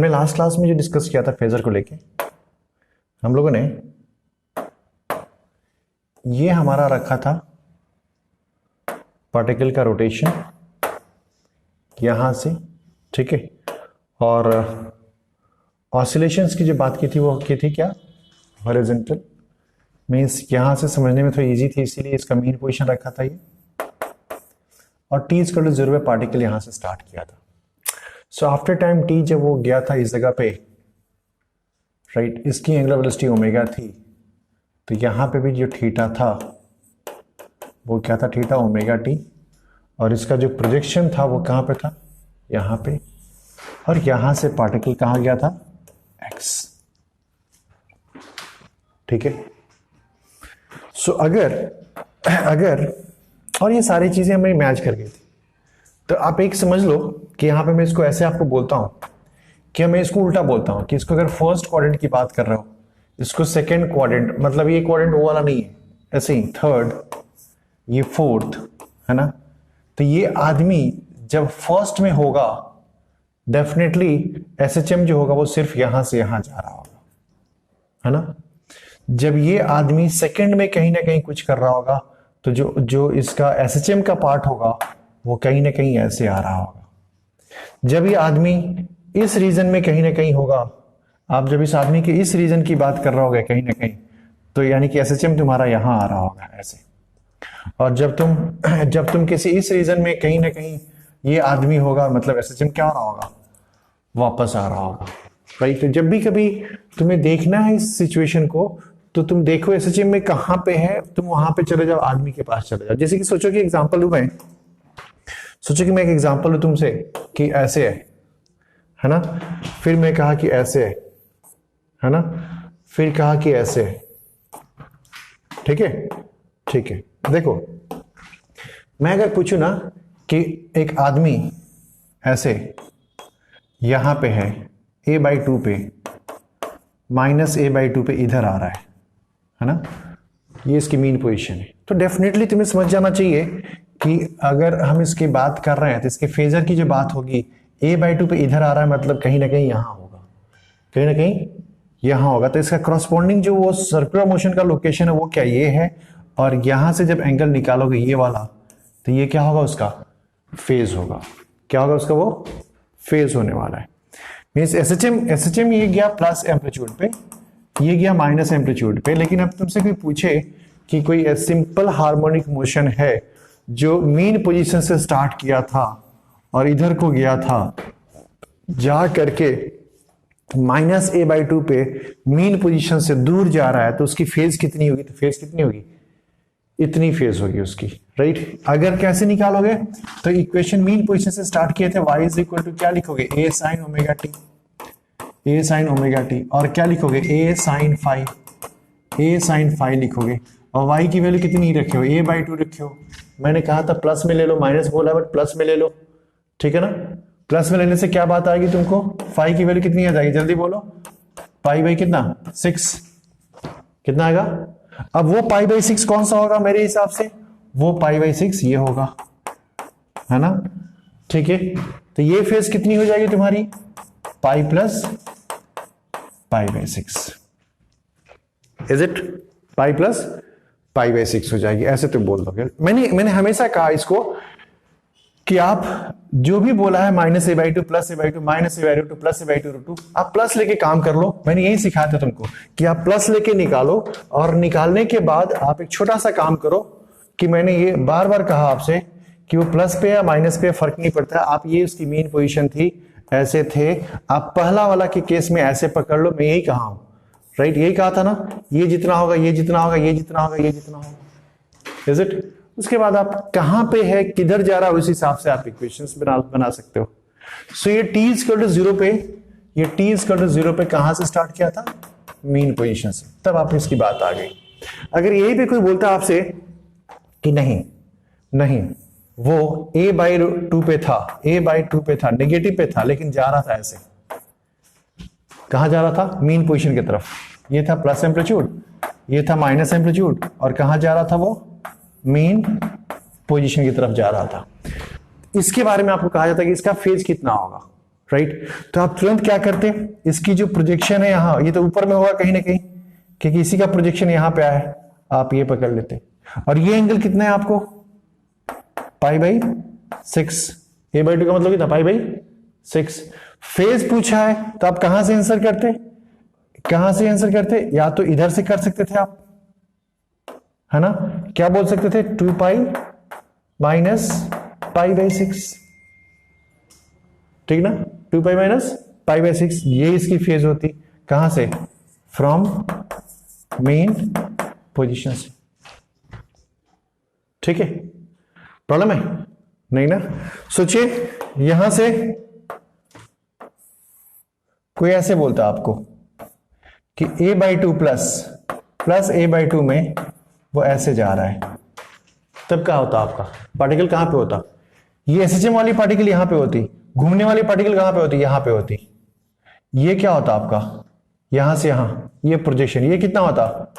हमने last class में जो डिस्कस किया था फेजर को लेके, हम लोगों ने ये हमारा रखा था पार्टिकल का रोटेशन यहां से, ठीक है, और ऑसिलेशंस की जो बात की थी वो की थी क्या, हॉरिजॉन्टल, मींस यहां से समझने में थोड़ी इजी थी, इसीलिए इसका मेन पोजीशन रखा था ये, और टी इक्वल टू 0 पे पार्टिकल यहां से स्टार्ट किया था। सो आफ्टर टाइम टी जब वो गया था इस जगह पे, राइट, इसकी एंगुलर वेलोसिटी ओमेगा थी, तो यहां पे भी जो थीटा था वो क्या था, थीटा ओमेगा टी, और इसका जो प्रोजेक्शन था वो कहां पे था, यहां पे, और यहां से पार्टिकल कहां गया था, एक्स, ठीक है। सो अगर और ये सारी चीजें हमें मैच कर गई थी, तो आप एक समझ लो कि यहां पे मैं इसको ऐसे आपको बोलता हूं कि मैं इसको उल्टा बोलता हूं कि इसको अगर फर्स्ट क्वाड्रेंट की बात कर रहा हूं, इसको सेकंड क्वाड्रेंट, मतलब ये क्वाड्रेंट वो वाला नहीं है, ऐसे ही थर्ड, ये फोर्थ, है ना। तो ये आदमी जब फर्स्ट में होगा डेफिनेटली एसएचएम जो होगा वो सिर्फ यहां से यहां जा रहा होगा, है ना। जब ये आदमी सेकंड में कहीं ना कहीं कुछ कर रहा होगा तो जो इसका एसएचएम का पार्ट होगा वो कहीं ना कहीं ऐसे आ रहा होगा। जब ये आदमी इस रीजन में कहीं ना कहीं होगा, आप जब इस आदमी के इस रीजन की बात कर रहे होगे कहीं ना कहीं, तो यानी कि एसएचएम तुम्हारा यहां आ रहा होगा ऐसे, और जब तुम किसी इस रीजन में कहीं ना कहीं ये आदमी होगा, मतलब एसएचएम क्या आ रहा होगा, वापस आ रहा होगा, राइट। तो जब भी कभी तुम्हें देखना है इस सिचुएशन को, तो तुम देखो एसएचएम में कहां पे है, तुम वहां पे चले जाओ, आदमी के पास चले जाओ। जैसे कि सोचो कि एग्जांपल लूं मैं, सोचो कि मैं एक एग्जांपल लूं तुमसे कि ऐसे है ना, फिर मैं कहा कि ऐसे है ना, फिर कहा कि ऐसे है, ठीक है, ठीक है। देखो मैं अगर पूछूं ना कि एक आदमी ऐसे यहां पे है a/2 पे, -a/2 पे इधर आ रहा है ना, ये इसकी मीन पोजीशन है, तो डेफिनेटली तुम्हें समझ जाना चाहिए कि अगर हम इसकी बात कर रहे हैं तो इसके फेजर की जो बात होगी, a/2 पे इधर आ रहा है मतलब कहीं ना कहीं यहां होगा, कहीं ना कहीं यहां होगा। तो इसका करस्पॉन्डिंग जो वो सर्कुलर मोशन का लोकेशन है वो क्या, ये है, और यहां से जब एंगल निकालोगे ये वाला, तो ये क्या होगा, उसका फेज होगा, क्या होगा उसका, वो फेज होने वाला है। मींस एसएचएम ये गया प्लस एम्पलीट्यूड पे, ये गया माइनस एम्पलीट्यूड पे, लेकिन अब तुमसे कोई पूछे कि कोई सिंपल हार्मोनिक मोशन है जो मीन पोजीशन से स्टार्ट किया था और इधर को गया था, जा करके -a/2 पे मीन पोजीशन से दूर जा रहा है, तो उसकी फेज कितनी होगी, तो फेज कितनी होगी, इतनी फेज होगी उसकी, राइट। अगर कैसे निकालोगे, तो इक्वेशन मीन पोजीशन से स्टार्ट किए थे, y इज इक्वल टू क्या लिखोगे, a sin omega T, a sin omega T, और क्या लिखोगे, a sin फाई लिखोगे, और y की वैल्यू कितनी रखे हो, a/2 रखे हो। मैंने कहा था प्लस में ले लो, माइनस बोला बट प्लस में ले लो, ठीक है ना। प्लस में लेने से क्या बात आएगी तुमको, फाई की वैल्यू कितनी आ जाएगी, जल्दी बोलो, पाई कितना, 6, कितना आएगा। अब वो π/6 कौन सा होगा मेरे हिसाब से, वो π/6 ये होगा, है ना, ठीक है। तो ये फेज कितनी हो जाएगी तुम्हारी, pi plus π/6, is it, pi plus π/6 हो जाएगी, ऐसे तुम बोल दोगे। मैंने हमेशा कहा इसको कि आप जो भी बोला है -a/2 plus a/2 -a/2 plus a/2, आप प्लस लेके काम कर लो। मैंने यही सिखाया था तुमको कि आप प्लस लेके निकालो, और निकालने के बाद आप एक छोटा सा काम करो कि मैंने ये बार बार कहा आपसे कि वो प्लस पे या माइनस पे फर्क नहीं पड़ता, आप ये उसकी मेन पोजीशन थी, ऐसे थे, आप पहला वाला के केस में ऐसे पकड़ लो, मैं यही कहा हूं, राइट, यही कहा था ना, ये जितना होगा, ये जितना होगा, ये जितना होगा, ये जितना होगा, इज इट। उसके बाद आप कहां पे है, किधर जा रहा है, उस हिसाब से आप इक्वेशंस बना सकते हो। सो ये t = 0 पे, ये t = 0 पे कहां से स्टार्ट किया था, मीन पोजीशन से, तब आप इसकी बात आ गई। अगर यही पे कोई बोलता आपसे कि नहीं वो a/2 पे था, a/2 पे था, नेगेटिव पे था, लेकिन जा रहा था ऐसे, कहां जा रहा था, मीन पोजीशन की तरफ, ये था प्लस एम्पलीट्यूड, ये था माइनस एम्पलीट्यूड, और कहां जा रहा था, वो मेन पोजीशन की तरफ जा रहा था। इसके बारे में आपको कहा जाता है कि इसका फेज कितना होगा, राइट। तो आप तुरंत क्या करते हैं, इसकी जो प्रोजेक्शन है यहाँ, ये तो ऊपर में होगा कहीं ना कहीं, क्योंकि इसी का प्रोजेक्शन यहाँ पे आया है, आप ये पकड़ लेते हैं। और ये एंगल कितना है आपको, π/6। a/2 का मतलब कितना, π/6। फेज पूछा है तो आप कहां से आंसर करते, या तो इधर से कर सकते थे आप, है ना, क्या बोल सकते थे, 2π माइनस π/6, ठीक ना, 2π माइनस π/6, ये इसकी फेज होती, कहां से, फ्रॉम मेन पोजीशन से, ठीक है। प्रॉब्लम है नहीं ना। सोचिए यहां से कोई ऐसे बोलता आपको कि a/2 प्लस a/2 में वो ऐसे जा रहा है, तब क्या होता आपका पार्टिकल कहां पे होता, ये SHM वाली पार्टिकल यहां पे होती, घूमने वाली पार्टिकल कहां पे होती, यहां पे होती। ये क्या होता आपका, यहां से यहां, ये प्रोजेक्शन, ये कितना होता,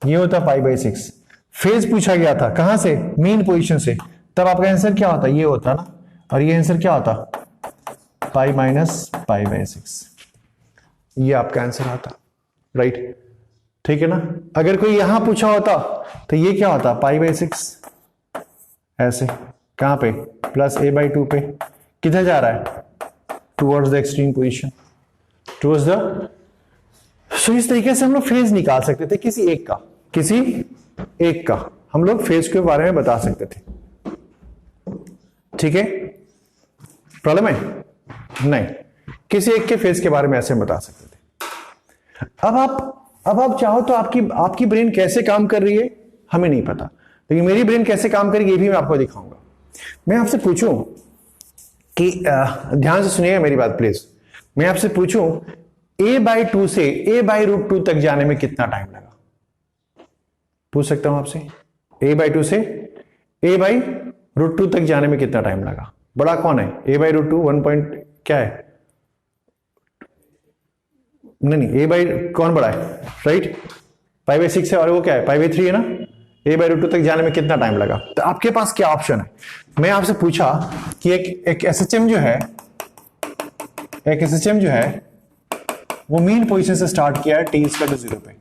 ये होता π/6। फेज पूछा गया था कहां से, मेन पोजीशन से, तब आपका आंसर क्या होता, ये होता ना, और ये आंसर क्या होता, π माइनस π/6, ये आपका आंसर आता, राइट, ठीक है ना। अगर कोई यहां पूछा होता तो ये क्या होता, π/6 ऐसे, कहां पे, प्लस a/2 पे, किधर जा रहा है, towards the extreme position, towards the. सो इस तरीके से हम लोग फेज निकाल सकते थे, किसी एक का हम लोग फेज के बारे में बता सकते थे, ठीक है। प्रॉब्लम है नहीं, किसी एक के फेज के बारे में ऐसे बता सकते थे। अब आप चाहो तो आपकी ब्रेन कैसे काम कर रही है हमें नहीं पता, लेकिन मेरी ब्रेन कैसे काम करेगी ये भी मैं आपको दिखाऊंगा। मैं आपसे पूछूं कि ध्यान से सुनिएगा मेरी बात प्लीज, मैं आपसे पूछूं a/2 से a/√2 तक जाने में कितना टाइम लगा, पूछ सकता हूं आपसे, a/2 से a/√2 तक जाने में कितना टाइम लगा, बड़ा कौन है, a/√2 1 पॉइंट क्या है, नहीं कौन बड़ा है, राइट, π/6 है, और वो क्या है, π/3 है ना। a/√2 तक जाने में कितना टाइम लगा, तो आपके पास क्या ऑप्शन है। मैं आपसे पूछा कि एक SHM जो है वो मेन पोजीशन से स्टार्ट किया है t=0 पे,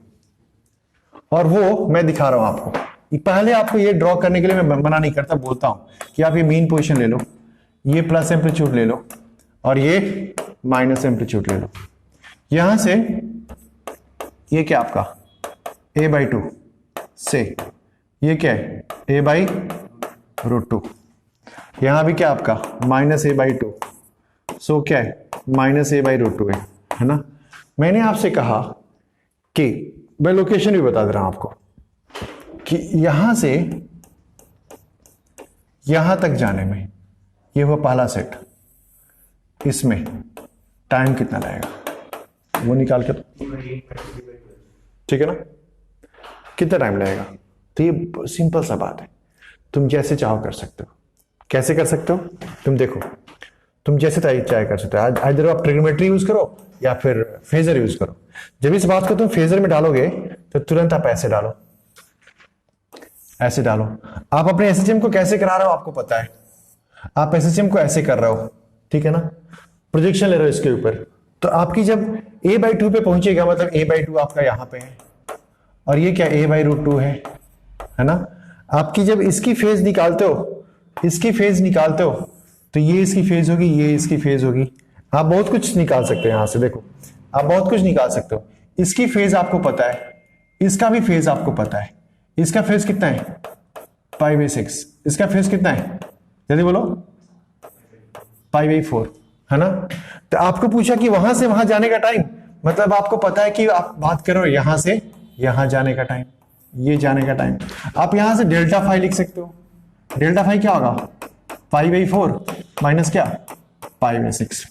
और वो मैं दिखा रहा हूं आपको। पहले आपको ये ड्रॉ करने के लिए मैं मना नहीं करता, बोलता हूं कि आप ये मेन पोजीशन ले लो, ये प्लस एम्पलीट्यूड ले लो, और ये माइनस एम्पलीट्यूड ले लो। यहां से ये क्या आपका a/2 से ये क्या है a/√2, यहां भी क्या आपका माइनस a/2, सो क्या है माइनस a/√2 है ना। मैंने आपसे कहा कि मैं लोकेशन भी बता दे रहा हूं आपको कि यहां से यहां तक जाने में, ये हुआ पहला सेट, इसमें टाइम कितना लगेगा वो निकाल के, ठीक है ना, कितना टाइम लगेगा। तो ये सिंपल सा बात है, तुम जैसे चाहो कर सकते हो। कैसे कर सकते हो, तुम देखो, तुम जैसे चाहे कर सकते हो, इधर आप ट्रिग्नोमेट्री यूज करो या फिर फेजर यूज करो। जब इस बात को तुम फेजर में डालोगे तो तुरंत आप ऐसे डालो, ऐसे डालो। आप अपने SHM को कैसे करा रहे हो आपको पता है, आप SHM को ऐसे कर रहे हो, ठीक है ना, प्रोजेक्शन ले रहे हो इसके ऊपर। तो आपकी जब a/2 पे पहुंचेगा, मतलब a/2 आपका यहां पे है, और ये क्या a/√2 है ना। आपकी जब इसकी फेज निकालते हो, तो ये इसकी फेज होगी, ये इसकी फेज होगी। आप बहुत कुछ निकाल सकते हैं यहां से, देखो आप बहुत कुछ निकाल सकते हो। इसकी फेज आपको पता है, इसका भी फेज आपको पता है। इसका फेज कितना है π/6, इसका फेज कितना है जल्दी बोलो, π/4 है ना। तो आपको पूछा कि वहां से वहां जाने का टाइम, मतलब आपको पता है कि आप बात करो यहां से यहां जाने का टाइम, ये जाने का टाइम। आप यहां से डेल्टा फाई लिख सकते हो। डेल्टा फाई क्या होगा, π/4 माइनस क्या π/6।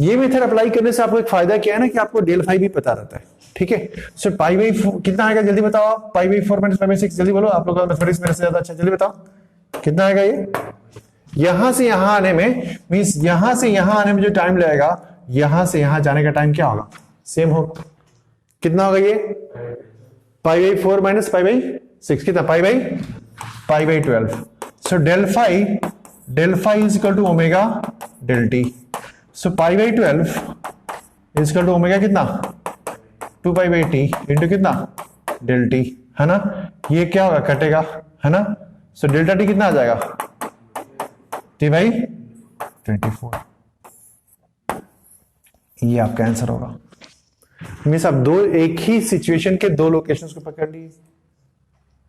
ये मेथड अप्लाई करने से आपको एक फायदा क्या है ना, कि आपको डेल फाई भी पता रहता है, ठीक है। सो π/4 कितना आएगा जल्दी बताओ, π/4 माइनस π/6 जल्दी बोलो, आप लोग का मैथमेटिक्स मेरे से ज्यादा अच्छा, जल्दी बताओ कितना आएगा ये। यहां से यहां आने में, मींस यहां से यहां आने में जो टाइम लगेगा, यहां से यहां जाने का टाइम क्या होगा, सेम होगा। कितना होगा ये, π/4 माइनस π/6 कितना, π/12। So del phi is equal to omega del t. So pi by 12 equal to omega कितना 2 पाई बाई टी इंटू कितना डेल टी, है ना। ये क्या होगा कटेगा, है ना। सो डेल्टा टी कितना आ जाएगा टी बाई 24। ये आपका आंसर होगा। मीन्स आप दो एक ही सिचुएशन के दो लोकेशंस को पकड़ लिए,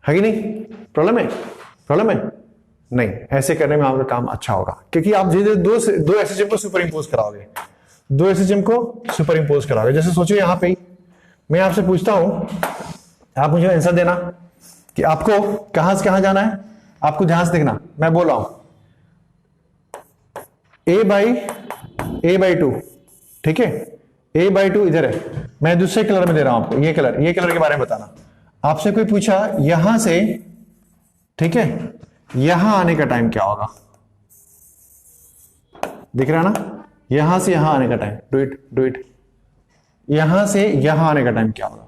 है कि नहीं। प्रॉब्लम है, प्रॉब्लम है नहीं। ऐसे करने में आपका काम अच्छा होगा, क्योंकि आप धीरे धीरे दो एसएचएम को सुपर इंपोज कराओगे, दो एसएचएम को सुपर इंपोज कराओगे। जैसे सोचिए यहां पे मैं आपसे पूछता हूं, आप मुझे आंसर देना कि आपको कहां से कहां जाना है। आपको ध्यान से देखना, मैं बोल रहा हूं a बाई 2, ठीक है। a बाई 2 इधर है, मैं दूसरे कलर में दे रहा हूं आपको, ये कलर के बारे में बताना। आपसे कोई पूछा यहां से, ठीक है, यहां आने का टाइम क्या होगा, दिख रहा है ना। यहां से यहां आने का टाइम, डू इट। यहां से यहां आने का टाइम क्या होगा,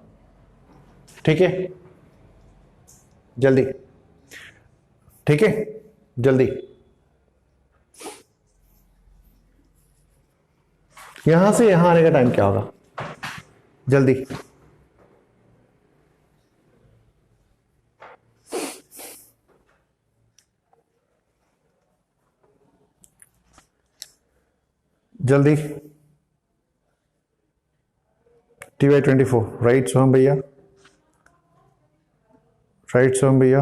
ठीक है, जल्दी, ठीक है, जल्दी। यहां से यहां आने का टाइम क्या होगा, जल्दी। जल्दी। टी बाई 24, राइट सोहम भैया, राइट सोहम भैया,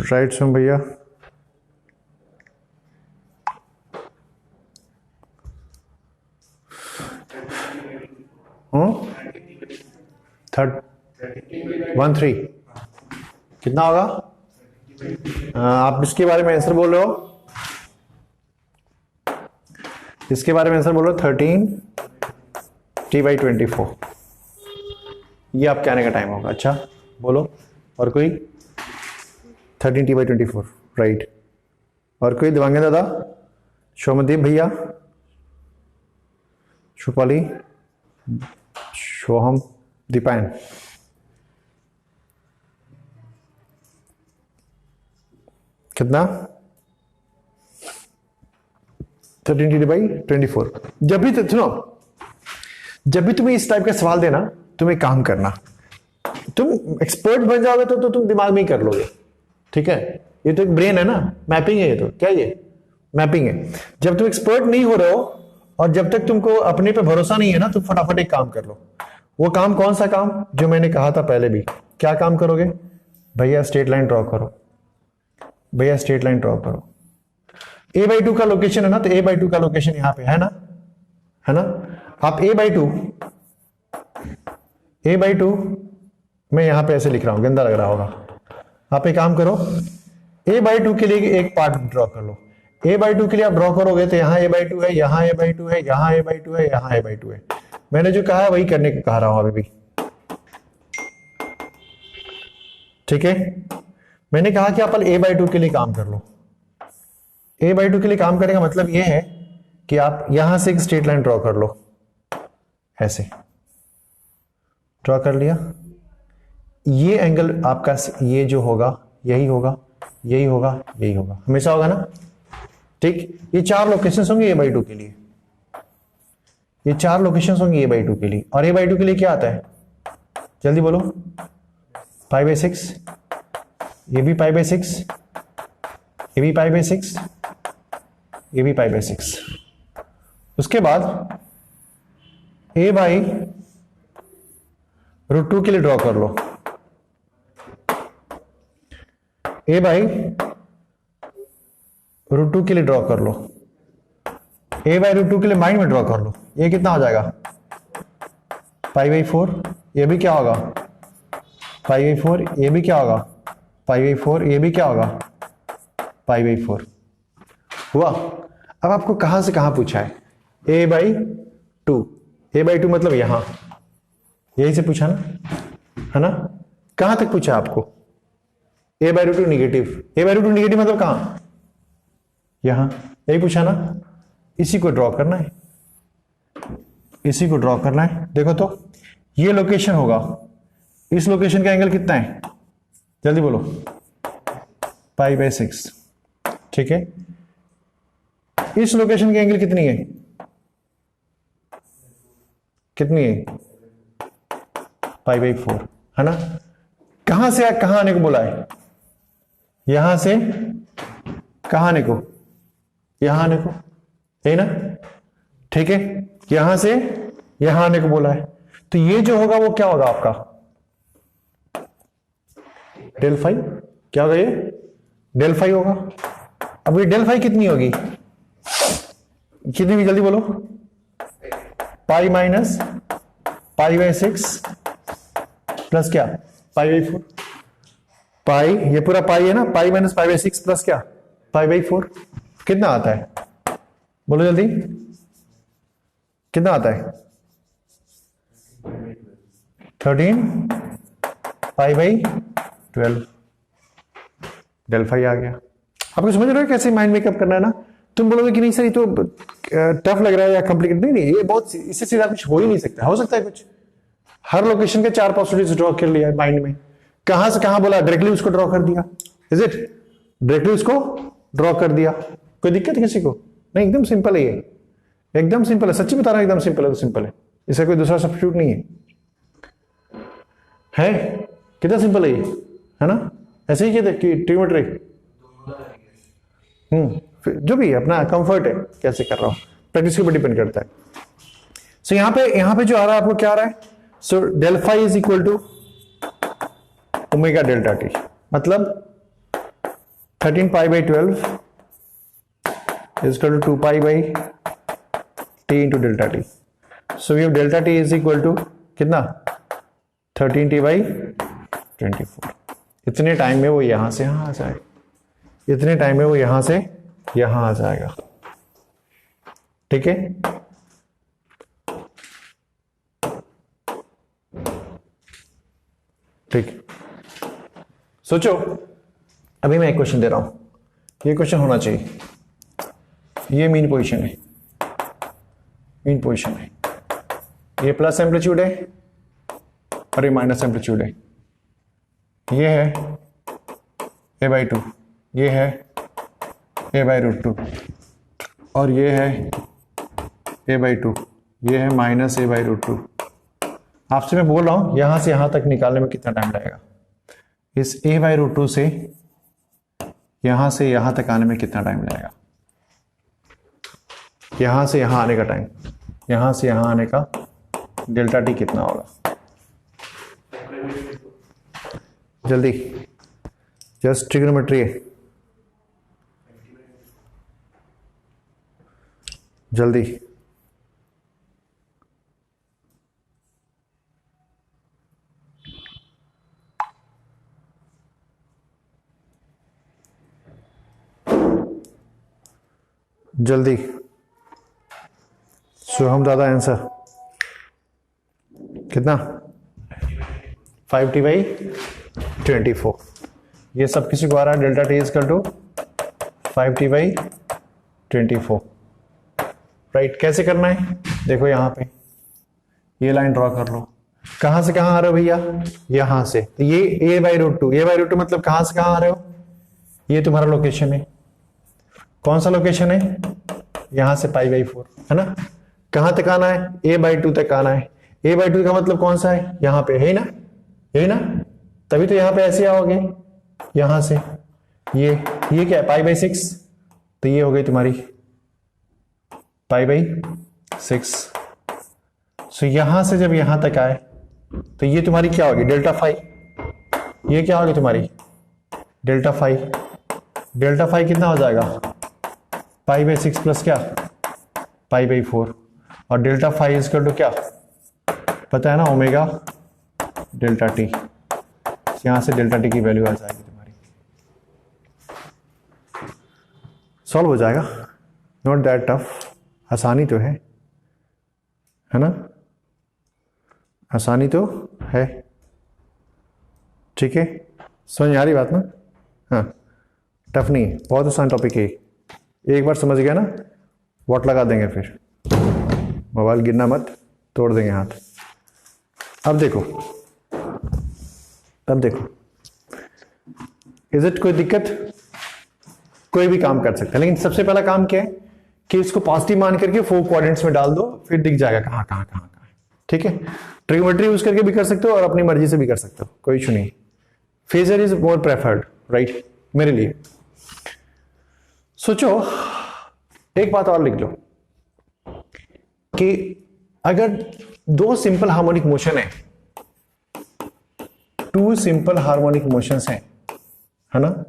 राइट सोहम भैया। थर्ड 13 कितना होगा। आप इसके बारे में आंसर बोल रहे हो, इसके बारे में आंसर बोल रहे हो 13 टी बाई 24, ये आपके आने का टाइम होगा। अच्छा बोलो, और कोई 13 टी बाई 24, राइट। और कोई दिवांगे दादा, शोमदीप भैया, शुपाली, सोहम, दीपायन। कितना 13 टी बाई 24। जब भी सुनो, जब भी तुम्हें इस टाइप का सवाल देना, तुम एक काम करना, तुम एक्सपर्ट बन जाओगे तो तुम दिमाग में ही कर लोगे, ठीक है। ये तो एक ब्रेन है ना, मैपिंग है ये तो, क्या ये मैपिंग है। जब तुम एक्सपर्ट नहीं हो रहे हो और जब तक तुमको अपने पे भरोसा नहीं है ना, तुम फटाफट एक काम कर लो। वो काम कौन सा काम, जो मैंने कहा था पहले भी। क्या काम करोगे भैया, स्ट्रेट लाइन ड्रॉ करो, भैया स्ट्रेट लाइन ड्रॉ करो। a बाई 2 का लोकेशन है ना, तो a बाई 2 का लोकेशन यहां पे है ना, है ना। आप a बाई 2 मैं यहां पे ऐसे लिख रहा हूं, गंदा लग रहा होगा। आप एक काम करो, a बाई 2 के लिए एक पार्ट ड्रॉ कर लो। a बाई 2 के लिए आप ड्रॉ करोगे तो यहां a बाई 2 है, यहां a बाई 2 है, यहां a बाई 2 है, यहां a बाई 2 है। मैंने जो कहा है वही करने को कह रहा हूं अभी भी, ठीक है। मैंने कहा कि आप a बाई 2 के लिए काम कर लो। a बाई 2 के लिए काम करने का मतलब यह है कि आप यहां से एक स्ट्रेट लाइन ड्रॉ कर लो, ऐसे ड्रॉ कर लिया। ये एंगल आपका ये जो होगा यही होगा, यही होगा, यही होगा, हमेशा होगा ना, ठीक। ये 4 लोकेशंस होंगे a बाई 2 के लिए, ये 4 लोकेशंस होंगे a बाई 2 के लिए। और a बाई 2 के लिए क्या आता है, जल्दी बोलो, पाई बाई 6, ये भी पाई बाई 6, ये भी पाई बाई 6, ये भी पाई बाई 6। उसके बाद a बाई √2 के लिए ड्रॉ कर लो, a बाई √2 के लिए ड्रॉ कर लो, a बाई √2 के लिए माइंड में ड्रॉ कर लो। ये कितना हो जाएगा, पाई बाई 4। ये भी क्या होगा, पाई बाई 4। ये भी क्या होगा, पाई बाई 4। ये भी क्या होगा, पाई बाई 4 हुआ। अब आपको कहां से कहां पूछा है, a बाई 2, a बाई 2 मतलब यहां, यही से पूछा ना, है ना। कहां तक पूछा आपको, a by √2 negative, a by √2 negative मतलब कहां, यहां, यही पूछा ना। इसी को ड्रॉ करना है, इसी को ड्रॉ करना है। देखो तो ये लोकेशन होगा, इस लोकेशन का एंगल कितना है, जल्दी बोलो, पाई बाई 6, ठीक है। इस लोकेशन की एंगल कितनी है, कितनी है, π/4 है ना। कहां से कहां आने को बोला है, यहां से कहां आने को, यहां आने को, है ना, ठीक है, यहां से यहां आने को बोला है। तो ये जो होगा वो क्या होगा आपका डेल फाई, क्या होगा ये डेल फाई होगा। अब ये डेल फाई कितनी होगी, कितनी भी जल्दी बोलो, पाई माइनस π/6 प्लस क्या π/4, पाई, ये पूरा पाई है ना, पाई माइनस π/6 प्लस क्या π/4, कितना आता है बोलो जल्दी, कितना आता है 13 π/12, डेल फाई आ गया। आपको समझ रहे हो कैसे माइंड मेकअप करना है ना। तुम बोलोगे कि नहीं सर ये तो टफ लग रहा है या कॉम्प्लिकेटेड, नहीं ये बहुत, इससे सीधा कुछ हो ही नहीं सकता। हो सकता है कुछ, हर लोकेशन के 4 पॉसिबिलिटीज ड्रॉ कर लिया माइंड में, कहां से कहां बोला डायरेक्टली उसको ड्रॉ कर दिया, इज इट, डायरेक्टली उसको ड्रॉ कर दिया। कोई दिक्कत किसी को नहीं, एकदम सिंपल है ये, एकदम सिंपल है, सच्ची बता रहा हूं, एकदम सिंपल है, तो सिंपल है, इससे कोई दूसरा सब्स्टिट्यूट नहीं है कितना सिंपल है ये, है ना। ऐसे ही कहते कि ट्रिग्नोमेट्री, जो भी अपना कंफर्ट है कैसे कर रहा हूं, प्रैक्टिस के ऊपर डिपेंड करता है। सो यहां पे जो आ रहा है आपको क्या आ रहा है, so del phi is equal to omega delta T, मतलब 13 π/12 is equal to 2 π/t into delta t. So we have delta t is equal to कितना 13t/24। इतने टाइम में वो यहां से यहां आ जाएगा, इतने टाइम में वो यहां से यहां आ जाएगा, ठीक है। ठीक, सोचो, अभी मैं एक क्वेश्चन दे रहा हूं, ये क्वेश्चन होना चाहिए, ये मीन पोजीशन है, मीन पोजीशन है, ये प्लस एम्पलीट्यूड है और ये माइनस एम्पलीट्यूड है, ये है a/2, ये है a/√2 और ये है a/2, ये है माइनस a/√2। आपसे मैं बोल रहा हूं यहां से यहां तक निकालने में कितना टाइम लगेगा, इस a/√2 से यहां तक आने में कितना टाइम लगेगा, यहां से यहां आने का टाइम, यहां से यहां आने का डेल्टा टी कितना होगा, जल्दी, जस्ट ट्रिग्नोमेट्री है, जल्दी, जल्दी। शुभम दादा आंसर कितना 5t/24, ये सब किसी को आ रहा है, delta T equal to 5t/24, right. कैसे करना है देखो, यहां पे ये लाइन ड्रॉ कर लो, कहां से कहां आ रहे हो भैया, यहां से, तो ये a/√2 मतलब कहां से कहां आ रहे हो, ये तुम्हारा लोकेशन है, कौन सा लोकेशन है, यहां से π/4 है ना। कहां तक आना है, a/2 तक आना है, a/2 का मतलब कौन सा है, यहां पे है ना, यही ना, तभी तो यहां पे ऐसे आओगे, यहां से ये क्या है π/6, तो ये हो गई तुम्हारी π/6। सो यहां से जब यहां तक आए तो ये तुम्हारी क्या होगी डेल्टा फाई, ये क्या होगी तुम्हारी डेल्टा फाई, डेल्टा फाई कितना हो जाएगा π/6 प्लस क्या π/4, और डेल्टा फाई इक्वल टू क्या पता है ना, ओमेगा डेल्टा टी। यहां से डेल्टा टी की वैल्यू आ जाएगी तुम्हारी, सॉल्व हो जाएगा, नॉट दैट टफ, आसानी तो है ना, आसानी तो है, ठीक है, समझ आ रही बात ना, हाँ टफ नहीं है, बहुत आसान टॉपिक है, एक बार समझ गया ना वॉट लगा देंगे, फिर मोबाइल गिरना मत, तोड़ देंगे हाथ। अब देखो, इज इट कोई दिक्कत, कोई भी काम कर सकता है, लेकिन सबसे पहला काम क्या है कि इसको पॉजिटिव मान करके 4 क्वाड्रेंट्स में डाल दो, फिर दिख जाएगा कहां कहां कहां कहां। ठीक है, ट्रिग्नोमेट्री यूज करके भी कर सकते हो और अपनी मर्जी से भी कर सकते हो, कोई इशू नहीं। Phasor is more preferred, right, मेरे लिए। सोचो, एक बात और लिख लो कि अगर 2 सिंपल हार्मोनिक मोशन है, 2 सिंपल हार्मोनिक मोशंस हैं, है ना,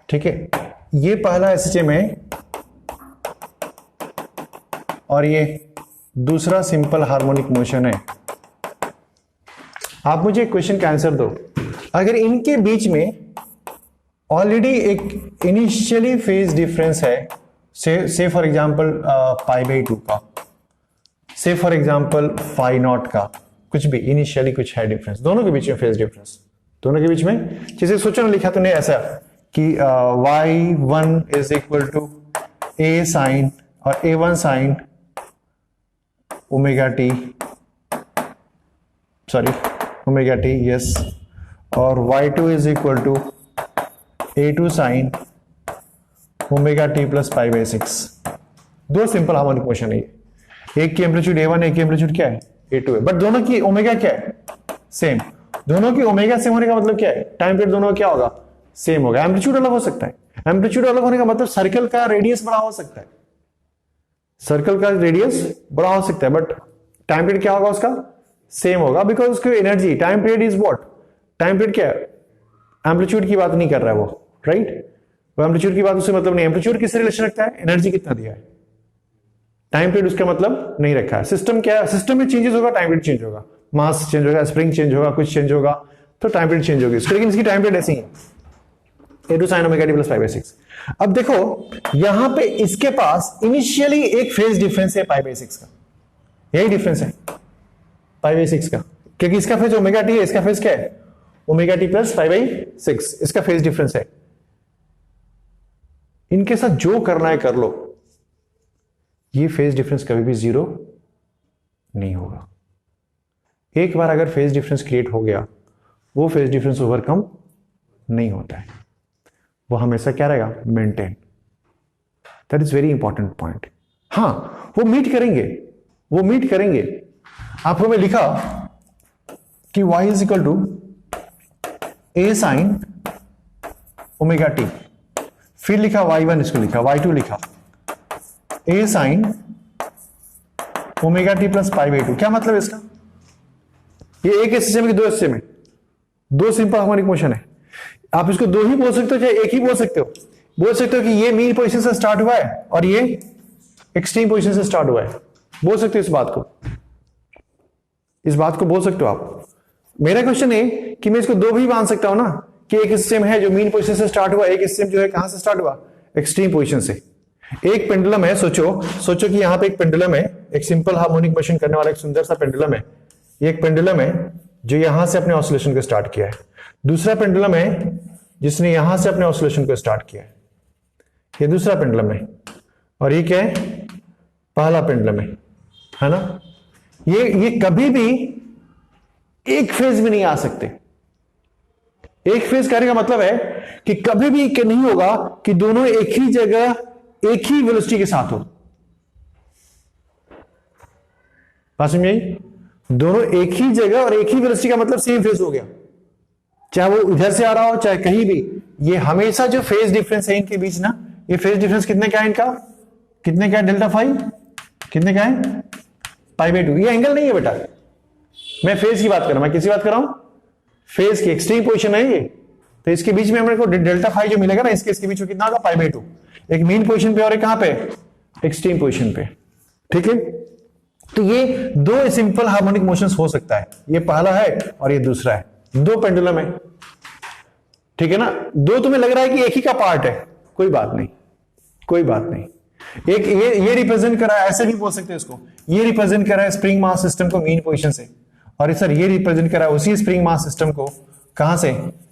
ठीक है, ये पहला एसएचएम है और ये दूसरा सिंपल हार्मोनिक मोशन है। आप मुझे एक क्वेश्चन का आंसर दो, अगर इनके बीच में ऑलरेडी एक इनिशियली फेज डिफरेंस है, से फॉर एग्जांपल π/2 का, से फॉर एग्जांपल φ0 का, कुछ भी इनिशियली कुछ है डिफरेंस, दोनों के बीच में फेज डिफरेंस, दोनों के बीच में, जैसे सोचो ना, लिखा तूने ऐसा कि y1 is equal to a sine और a1 sine omega t, sorry omega t, yes, और y2 is equal to a2 sine omega T plus π/6। 2 simple harmonic motion है, एक की एम्पलीट्यूड a1 है, एक की एम्पलीट्यूड क्या है, a2 है, बट दोनों की ओमेगा क्या है, सेम। दोनों की ओमेगा सेम होने का मतलब क्या है, टाइम पीरियड दोनों का क्या होगा, सेम होगा। एम्पलीट्यूड अलग हो सकता है, एम्पलीट्यूड अलग होने का मतलब सर्कल का रेडियस बड़ा हो सकता है, सर्कल का रेडियस बड़ा हो सकता है, बट टाइम पीरियड क्या होगा उसका, सेम होगा, बिकॉज उसकी energy, time period is what, time period क्या है, एम्पलीट्यूड की बात नहीं कर रहा है वो, राइट, वो एम्पलीट्यूड की बात उससे मतलब नहीं। एम्पलीट्यूड किससे रिलेशन रखता है, एनर्जी कितना दिया है, टाइम पीरियड उसका मतलब नहीं रखा है। सिस्टम क्या है, सिस्टम में चेंजेस होगा, टाइम पीरियड चेंज होगा, मास चेंज होगा, स्प्रिंग चेंज होगा, कुछ चेंज होगा, तो टाइम पीरियड चेंज होगी, लेकिन इसकी टाइम पीरियड ऐसी है, a2 sin omega T plus π/6। अब देखो यहां पे इसके पास इनिशियली एक फेज डिफरेंस है π/6 का, यही डिफरेंस है π/6 का, क्योंकि इसका फेज ओमेगा टी है, इसका फेज क्या है, ओमेगा टी प्लस π/6, इसका फेज डिफरेंस है। इनके साथ जो करना है कर लो, ये फेज डिफरेंस कभी भी 0 नहीं होगा। एक बार अगर फेज डिफरेंस क्रिएट हो गया, वो फेज डिफरेंस ओवरकम नहीं होता है, वो हमेशा क्या रहेगा, maintain. That is very important point. हाँ, वो मीट करेंगे, वो मीट करेंगे। आपको मैं लिखा कि y is equal to a sine omega t, फिर लिखा y1, इसको लिखा y2, लिखा a sine omega T plus π/2। क्या मतलब है इसका, ये एक एसएचएम है कि 2 एसएचएम है, 2 सिंपल हार्मोनिक मोशन है। आप इसको 2 ही बोल सकते हो, चाहे एक ही बोल सकते हो। बोल सकते हो कि ये मीन पोजीशन से स्टार्ट हुआ है और ये एक्सट्रीम पोजीशन से स्टार्ट हुआ है, बोल सकते हो इस बात को, इस बात को बोल सकते हो आप। मेरा क्वेश्चन है कि मैं इसको 2 भी मान सकता हूं ना, कि एक सिस्टम है जो मीन पोजीशन से स्टार्ट हुआ, एक सिस्टम जो है कहां से स्टार्ट हुआ, एक्सट्रीम पोजीशन से। एक पेंडुलम है, सोचो कि यहां पे एक पेंडुलम है, एक सिंपल हार्मोनिक मोशन करने वाला एक सुंदर सा पेंडुलम है। ये एक पेंडुलम है जो यहां से अपने ऑसिलेशन को स्टार्ट किया है, दूसरा पेंडुलम है जिसने यहां से अपने ऑसिलेशन को स्टार्ट किया है, ये दूसरा पेंडुलम है, और ये क्या है, पहला पेंडुलम है ना। ये कभी भी एक फेज में नहीं आ सकते। एक फेज करने का मतलब है कि कभी भी नहीं होगा कि दोनों एक ही जगह एक ही वेलोसिटी के साथ हो। बात समझ आई? दोनों एक ही जगह और एक ही वेलोसिटी का मतलब सेम फेज हो गया, चाहे वो इधर से आ रहा हो चाहे कहीं भी। ये हमेशा जो फेज डिफरेंस है इनके बीच ना, ये फेज डिफरेंस कितने का है इनका, कितने का है, डेल्टा फाई कितने का है, π/2। ये एंगल नहीं है बेटा, मैं फेज की बात कर रहा हूं, मैं किसी बात कर रहा हूं, फेज की एक्सट्रीम पोजीशन है ये, तो इसके बीच में मेरे को डेल्टा फाई जो मिलेगा ना, इसके बीच में कितना होगा, π/2। एक मीन पोजीशन पे और एक कहां पे, एक्सट्रीम पोजीशन पे, ठीक है। तो ये 2 सिंपल हार्मोनिक मोशंस हो सकता है, ये पहला है और ये दूसरा है, 2 पेंडुलम है, ठीक है ना। 2 तुम्हें लग रहा है कि एक ही का पार्ट है, कोई बात नहीं, कोई बात नहीं। एक ये रिप्रेजेंट कर रहा है, ऐसे भी बोल सकते हैं इसको, ये रिप्रेजेंट कर रहा है स्प्रिंग मास सिस्टम को मीन पोजीशन से, और सर ये रिप्रेजेंट कर रहा है उसी स्प्रिंग मास सिस्टम को कहां से,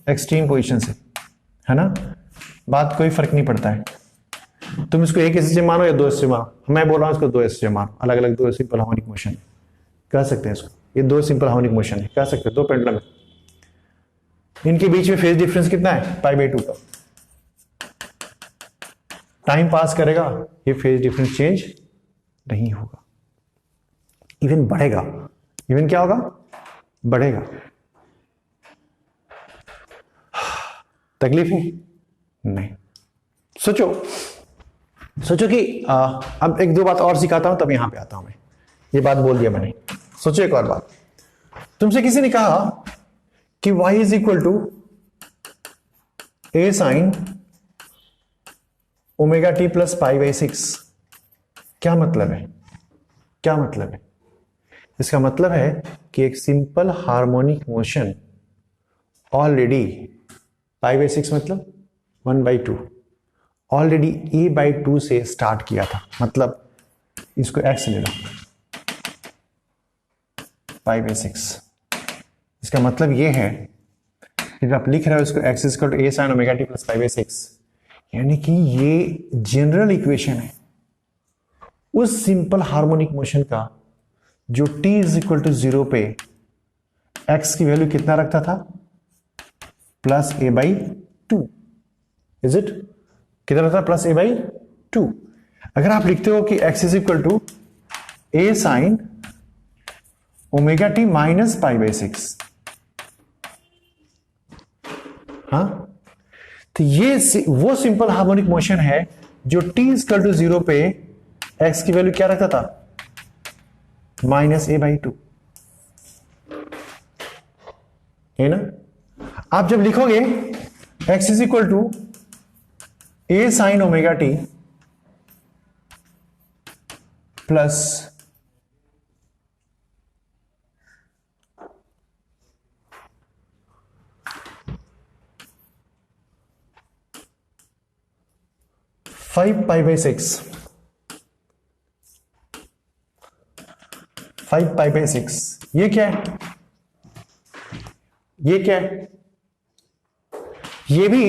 एक्सट्रीम पोजीशन से, है ना। बात कोई फर्क नहीं पड़ता है, तुम इसको एक एसएचएम मानो या 2 एसएचएम मानो, मैं बोल रहा हूं इसको 2 एसएचएम मानो, अलग अलग 2 सिंपल हार्मोनिक मोशन कह सकते हैं इसको, ये 2 सिंपल हार्मोनिक मोशन है, कह सकते हैं 2 पेंडुलम है, इनके बीच में फेज डिफरेंस कितना है, π/2 का। टाइम पास करेगा ये फेज डिफरेंस चेंज नहीं होगा, इवन बढ़ेगा। इवन क्या होगा? बढ़ेगा। तकलीफ है? नहीं। सोचो कि अब एक दो बात और सिखाता हूं तब यहां पे आता हूं मैं। ये बात बोल दिया मैंने। सोचो एक और बात। तुमसे किसी ने कहा कि y is equal to a sine omega T plus pi by 6। क्या मतलब है? क्या मतलब है? इसका मतलब है कि एक simple harmonic motion already pi by 6 मतलब 1/2 ऑलरेडी a/2 से स्टार्ट किया था। मतलब इसको x ले लो, पाई बाई 6। इसका मतलब ये है कि आप लिख रहे हो इसको x equal to a sine omega T plus pi by 6, यानी कि ये जनरल इक्वेशन है उस सिंपल हार्मोनिक मोशन का जो t इज इक्वल टू 0 पे x की वैल्यू कितना रखता था? Plus a/2। Is it? कितना रखता? Plus a/2। अगर आप लिखते हो कि x is equal to a sine omega T minus pi by 6, हाँ, तो ये वो सिंपल हार्मोनिक मोशन है जो t इक्वल टू 0 पे x की वैल्यू क्या रखता था? माइनस a/2, है ना? आप जब लिखोगे x is equal to a sine omega T plus five pi by 6, ये क्या है? ये क्या है? ये भी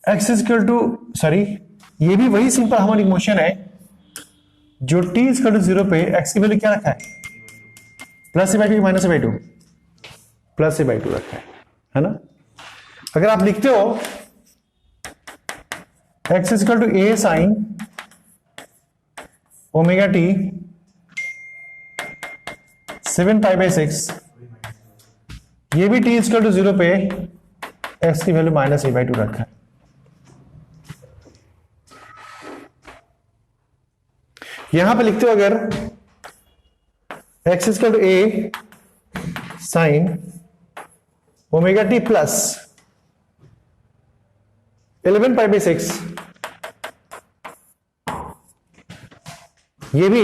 x इक्वल टू ये भी वही सिंपल हार्मोनिक मोशन है जो t इक्वल टू 0 पे x की वैल्यू क्या रखा है? Plus a/2 minus a/2, plus a/2 रखा है ना? अगर आप लिखते हो x equal to a sine omega T 7 pi by 6, ये भी t इक्वल टू 0 पे x की वैल्यू माइनस a/2 रखा है। यहां पे लिखते हो अगर x equal to a sine omega T plus 11 pi by 6, ये भी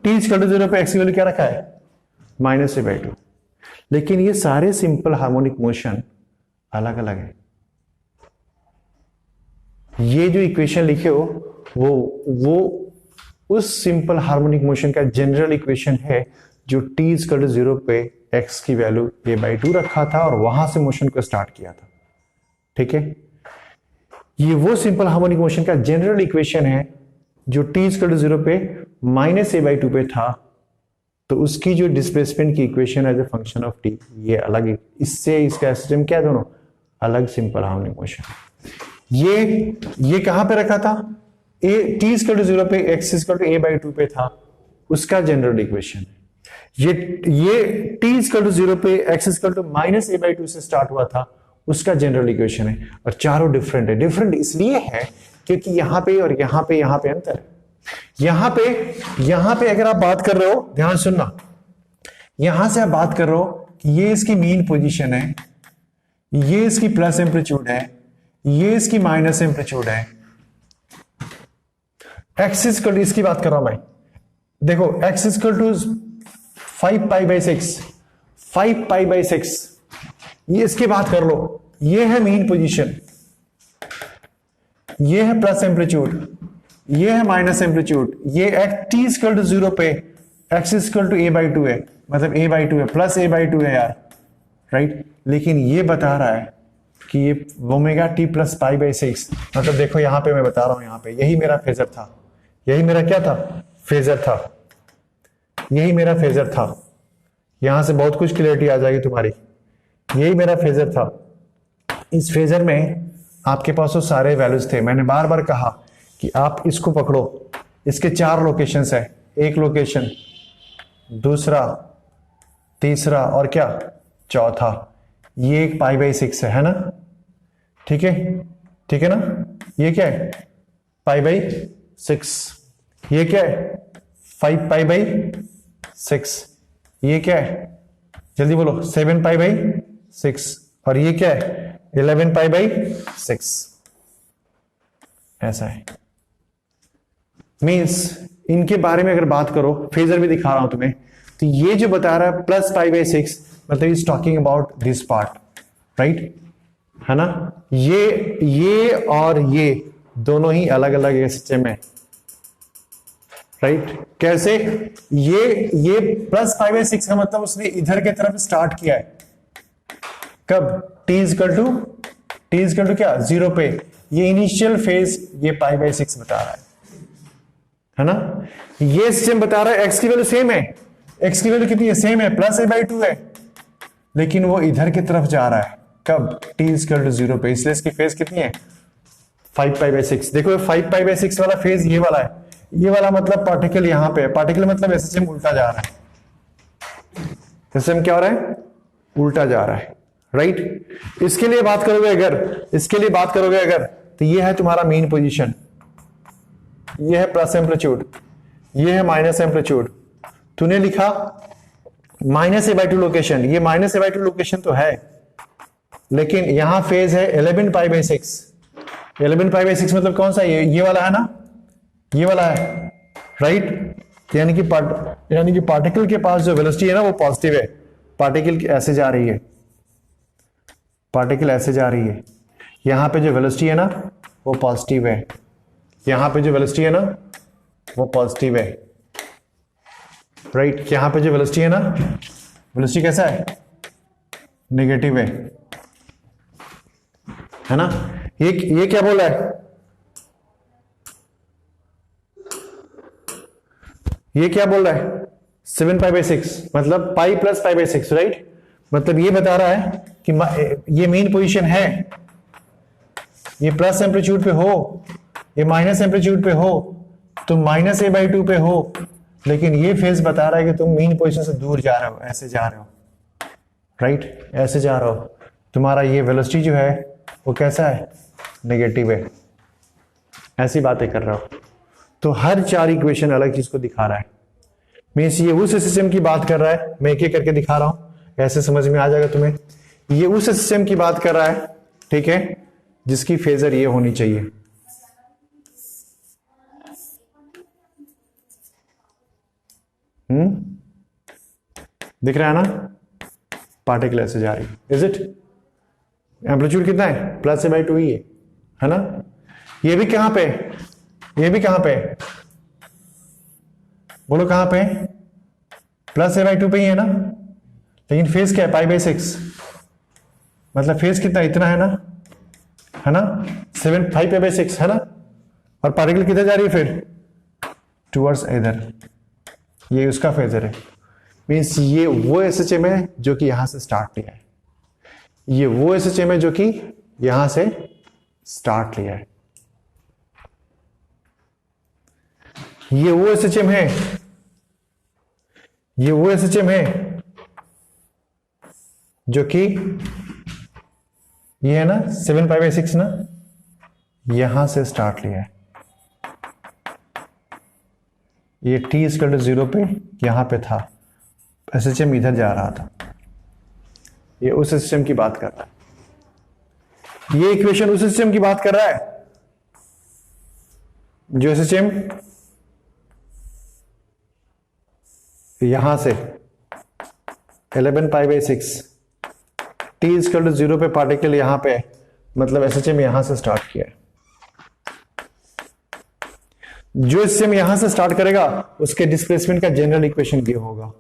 t इक्वल टू 0 पे x की वैल्यू क्या रखा है? Minus a/2। लेकिन ये सारे सिंपल हार्मोनिक मोशन अलग अलग है। ये जो इक्वेशन लिखे हो वो उस सिंपल हार्मोनिक मोशन का जनरल इक्वेशन है जो t इक्वल टू 0 पे x की वैल्यू a/2 रखा था और वहां से मोशन को स्टार्ट किया था। ठीक है, ये वो सिंपल हार्मोनिक मोशन का जनरल इक्वेशन है जो t इक्वल टू 0 पे माइनस a/2 पे था, तो उसकी जो डिस्प्लेसमेंट की equation as a function of t ये अलग है। इससे इसका सिस्टम क्या, दोनों अलग सिंपल हार्मोनिक मोशन। ये कहां पे रखा था? t इक्वल टू 0 पे x इक्वल टू a/2 पे था, उसका जनरल इक्वेशन है। ये t इक्वल टू 0 पे x equal to minus a/2 से स्टार्ट हुआ था, उसका जनरल इक्वेशन है। और चारों डिफरेंट है। डिफरेंट इसलिए है क्योंकि यहां पे और यहां पे अंतर है। यहां पे अगर आप बात कर रहे हो, ध्यान सुनना, यहां से आप बात कर रहे हो कि ये इसकी मीन पोजीशन है, ये इसकी प्लस एम्पलीट्यूड है, ये इसकी माइनस एम्पलीट्यूड है। एक्स इक्वल टू, इसकी बात कर रहा हूं मैं, देखो X equal to 5 pi by 6, ये इसकी बात कर लो, ये है मीन पोजीशन, ये है प्लस एम्पलीट्यूड, ये है माइनस एम्पलीट्यूड, ये t इक्वल टू 0 पे x इक्वल टू a/2 है, मतलब a/2 है, प्लस a/2 है यार, राइट। लेकिन ये बता रहा है कि ये omega t plus pi by 6, मतलब देखो यहां पे मैं बता रहा हूं, यहां पे यही मेरा फेजर था, यही मेरा क्या था? फेजर था, यही मेरा फेजर था। यहां से बहुत कुछ क्लियरिटी आ जाएगी तुम्हारी। यही मेरा फेजर था। इस फेजर में आपके पास वो सारे वैल्यूज थे। मैंने बार बार कहा कि आप इसको पकड़ो, इसके 4 लोकेशंस है, एक लोकेशन, दूसरा, तीसरा और क्या, चौथा। ये एक π/6 है ना, ठीक है, ठीक है ना। ये क्या है, π/6। ये क्या है, 5π/6। ये क्या है, जल्दी बोलो, 7π/6। और ये क्या है, 11π/6। ऐसा है। मीन्स इनके बारे में अगर बात करो, फेजर भी दिखा रहा हूं तुम्हें, तो ये जो बता रहा है +π/6, मतलब is talking about this part, right, है ना। ये और ये दोनों ही अलग अलग एसएचएम है, राइट। कैसे, ये +π/6 का मतलब उसने इधर के तरफ स्टार्ट किया है, कब, t इक्वल टू क्या, 0 पे। ये इनिशियल फेज ये π/6 बता रहा है ना। ये सिस्टम बता रहा है x की वैल्यू सेम है, x की वैल्यू कितनी है, सेम है, +a/2 है, लेकिन वो इधर की तरफ जा रहा है, कब, t इक्वल टू 0 पे। इसलिए इसकी फेज कितनी है, 5π/6। देखो 5π/6 वाला फेज ये वाला है, ये वाला मतलब पार्टिकल यहां पे है, पार्टिकल मतलब एसएचएम उल्टा जा रहा है, एसएचएम क्या हो रहा है, उल्टा जा रहा है, राइट। इसके लिए बात करोगे अगर, तो ये है तुम्हारा मेन पोजीशन, ये है प्लस एम्पलीट्यूड, ये है माइनस एम्पलीट्यूड। तूने लिखा -a/2 लोकेशन, ये -a/2 लोकेशन तो है, लेकिन यहां फेज है 11π/6। 11π/6 मतलब कौन सा, ये वाला है ना, ये वाला है, राइट। यानी कि पार्टिकल के पास जो वेलोसिटी है ना वो पॉजिटिव है, पार्टिकल ऐसे जा रही है, पार्टिकल ऐसे जा रही है। यहां पे जो वेलोसिटी है ना वो पॉजिटिव है, यहां पे जो वेलोसिटी है ना वो पॉजिटिव है, राइट। यहां पे जो वेलोसिटी है ना, वेलोसिटी कैसा है, नेगेटिव है ना। ये क्या बोला है, ये क्या बोल रहा है, 7π/6 मतलब π + π/6, राइट। मतलब ये बता रहा है कि ये मेन पोजीशन है, ये प्लस एम्पलीट्यूड पे हो, ये माइनस एम्पलीट्यूड पे हो, तुम -a/2 पे हो, लेकिन ये फेज बता रहा है कि तुम मेन पोजीशन से दूर जा रहे हो, ऐसे जा रहे हो, राइट, ऐसे जा रहे हो। तुम्हारा ये वेलोसिटी जो है वो कैसा है, नेगेटिव है। ऐसी बातें कर रहे हो। तो हर 4 इक्वेशन अलग चीज को दिखा रहा है। मीन्स ये उस सिस्टम की बात कर रहा है, मैं एक एक करके दिखा रहा हूं, ऐसे समझ में आ जाएगा तुम्हें। ये उस सिस्टम की बात कर रहा है, ठीक है, जिसकी फेजर ये होनी चाहिए। दिख रहा है ना, पार्टिकल ऐसे जा रही है, इज इट। एम्पलीट्यूड कितना है, +a/2 ही है ना। ये भी कहां पे, ये भी कहां पे, बोलो कहां पे, +a/2 पे ही है ना, लेकिन फेज क्या है, π/6। मतलब फेज कितना, इतना है ना, 5π/6 है ना। और पार्टिकल किधर जा रही है फिर, टुवर्ड्स इधर। ये उसका फेजर है। मीन्स ये वो एसएचएम है जो कि यहां से स्टार्ट लिया है, ये वो एसएचएम है जो कि यहां से स्टार्ट लिया है, ये वो एसएचएम है, ये वो एसएचएम है जो कि ये है ना 7π/6 ना, यहां से स्टार्ट लिया है। ये t = 0 पे यहां पे था, एसएचएम इधर जा रहा था। ये उस सिस्टम की बात कर रहा है, ये इक्वेशन उस सिस्टम की बात कर रहा है जो एसएचएम यहां से 11π/6, t = 0 पे पार्टिकल यहां पे, मतलब एसएचएम यहां से स्टार्ट किया है। जो एसएचएम यहां से स्टार्ट करेगा उसके डिस्प्लेसमेंट का जनरल इक्वेशन ये होगा।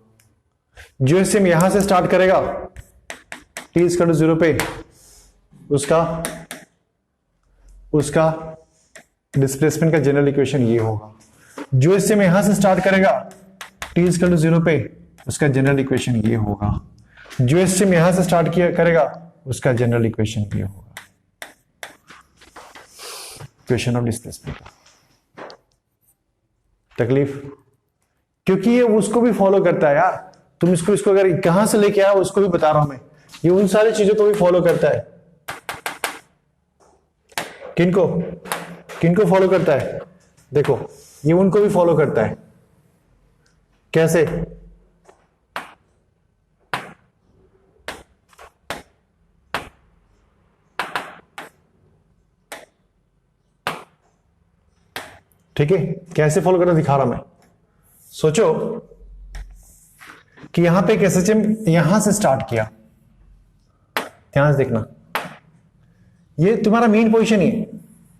जो एसएचएम यहां से स्टार्ट करेगा t = 0 पे, उसका डिस्प्लेसमेंट का जनरल इक्वेशन ये होगा। जो एसएचएम यहां से स्टार्ट करेगा t = 0 पे, उसका जनरल इक्वेशन ये होगा। जो एसएचएम यहां से स्टार्ट करेगा उसका जनरल इक्वेशन ये होगा, इक्वेशन ऑफ डिस्प्लेसमेंट। तकलीफ, क्योंकि ये उसको भी फॉलो करता है यार। तुम इसको अगर कहां से लेके आओ उसको भी बता रहा हूं मैं, ये उन सारी चीजों को भी फॉलो करता है। किनको किनको फॉलो करता है? देखो ये उनको भी फॉलो करता है। कैसे? ठीक है, कैसे फॉलो करना दिखा रहा मैं। सोचो कि यहां पे एक एसएचएम यहां से स्टार्ट किया, ध्यान से देखना, ये तुम्हारा मेन पोजीशन ही है,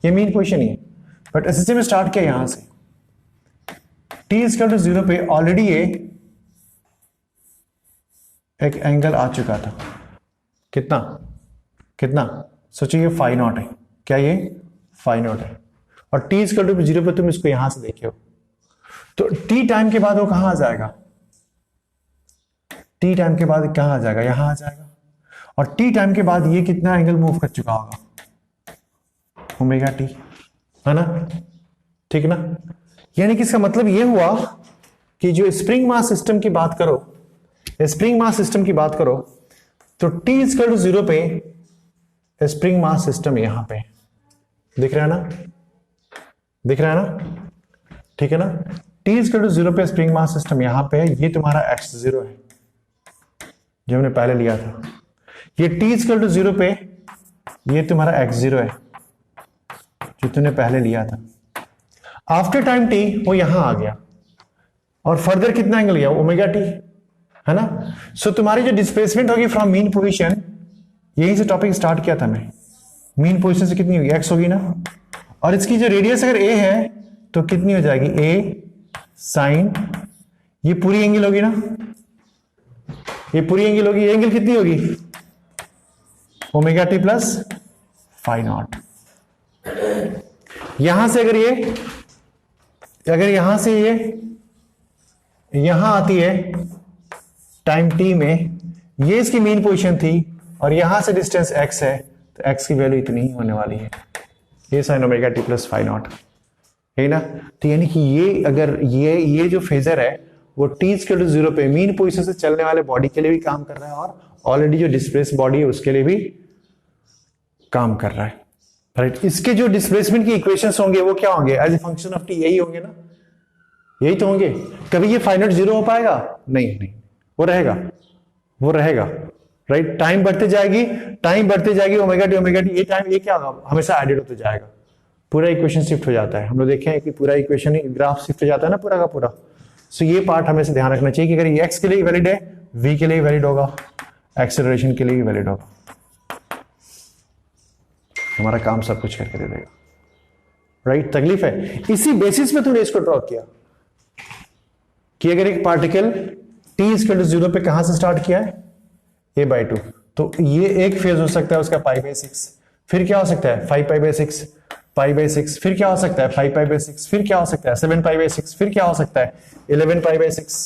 ये मेन पोजीशन ही है, बट एसएचएम स्टार्ट किया यहां से। t इक्वल टू 0 पे ऑलरेडी ये एक एंगल आ चुका था। कितना कितना? सोचिए ये फाई नॉट है, क्या ये फाई नॉट है, और t इक्वल टू 0 पे तुम इसको यहां से देखे हो, तो t टाइम के बाद वो कहां आ जाएगा? t टाइम के बाद कहां आ जाएगा? यहां आ जाएगा। और t टाइम के बाद ये कितना एंगल मूव कर चुका होगा? ओमेगा t, है ना? ठीक ना? यानी कि इसका मतलब ये हुआ कि जो स्प्रिंग मास सिस्टम की बात करो, स्प्रिंग मास सिस्टम की बात करो, तो t इक्वल टू 0 पे स्प्रिंग मास सिस्टम यहां पे दिख रहा है ना? दिख रहा है ना? ठीक है ना? t इक्वल टू 0 पे स्प्रिंग मास सिस्टम यहां पे है, ये तुम्हारा x0 है जो हमने पहले लिया था। ये t इक्वल टू 0 पे ये तुम्हारा x0 है जो तुमने पहले लिया था। आफ्टर टाइम t वो यहां आ गया और फर्दर कितना एंगल गया? ओमेगा t, है ना? सो तुम्हारी जो डिस्प्लेसमेंट होगी फ्रॉम मीन पोजीशन, यहीं से टॉपिक स्टार्ट किया था मैं, मीन पोजीशन से कितनी होगी? x होगी ना? और इसकी जो रेडियस अगर a है तो कितनी हो जाएगी? a साइन, ये पूरी एंगल होगी ना? ये पूरी एंगल होगी, ये एंगल कितनी होगी? Omega T plus phi naught. यहां से अगर यहां से ये यहां आती है टाइम t में, ये इसकी मेन पोजीशन थी और यहां से डिस्टेंस x है, तो x की वैल्यू इतनी ही होने वाली है, ये sine omega T plus phi naught, है ना? तो यानी कि ये अगर ये जो फेजर है वो t इक्वल टू 0 पे मीन पोजीशन से चलने वाले बॉडी के लिए भी काम कर रहा है और ऑलरेडी जो डिस्प्लेस बॉडी है उसके लिए भी काम कर रहा है, राइट? इसके जो डिस्प्लेसमेंट की इक्वेशंस होंगे वो क्या होंगे? As a function of t, यही होंगे ना? यही तो होंगे। कभी ये फाई नॉट 0 हो पाएगा? नहीं, वो रहेगा, राइट? टाइम बढ़ते जाएगी, ओमेगा टी, ये टाइम ये क्या होगा? हमेशा एडेड होते जाएगा, पूरा इक्वेशन शिफ्ट हो जाता है। हम लोग देखें कि पूरा इक्वेशन ग्राफ शिफ्ट हो जाता है ना पूरा का पूरा। सो ये पार्ट हमें से ध्यान रखना चाहिए कि अगर ये x के लिए वैलिड है, v के लिए वैलिड होगा, एक्सेलरेशन के लिए वैलिड होगा, हमारा काम सब कुछ करके दे देगा, राइट? तकलीफ है। इसी बेसिस पे तुमने इसको ड्रॉ किया कि अगर एक पार्टिकल t इक्वल टू 0 पे कहां से स्टार्ट किया है? a/2, तो ये एक फेज हो सकता है उसका π/6, फिर क्या हो सकता है? 5π/6, π/6, फिर क्या हो सकता है? 5π/6, फिर क्या हो सकता है? 7π/6, फिर क्या हो सकता है? 11π/6।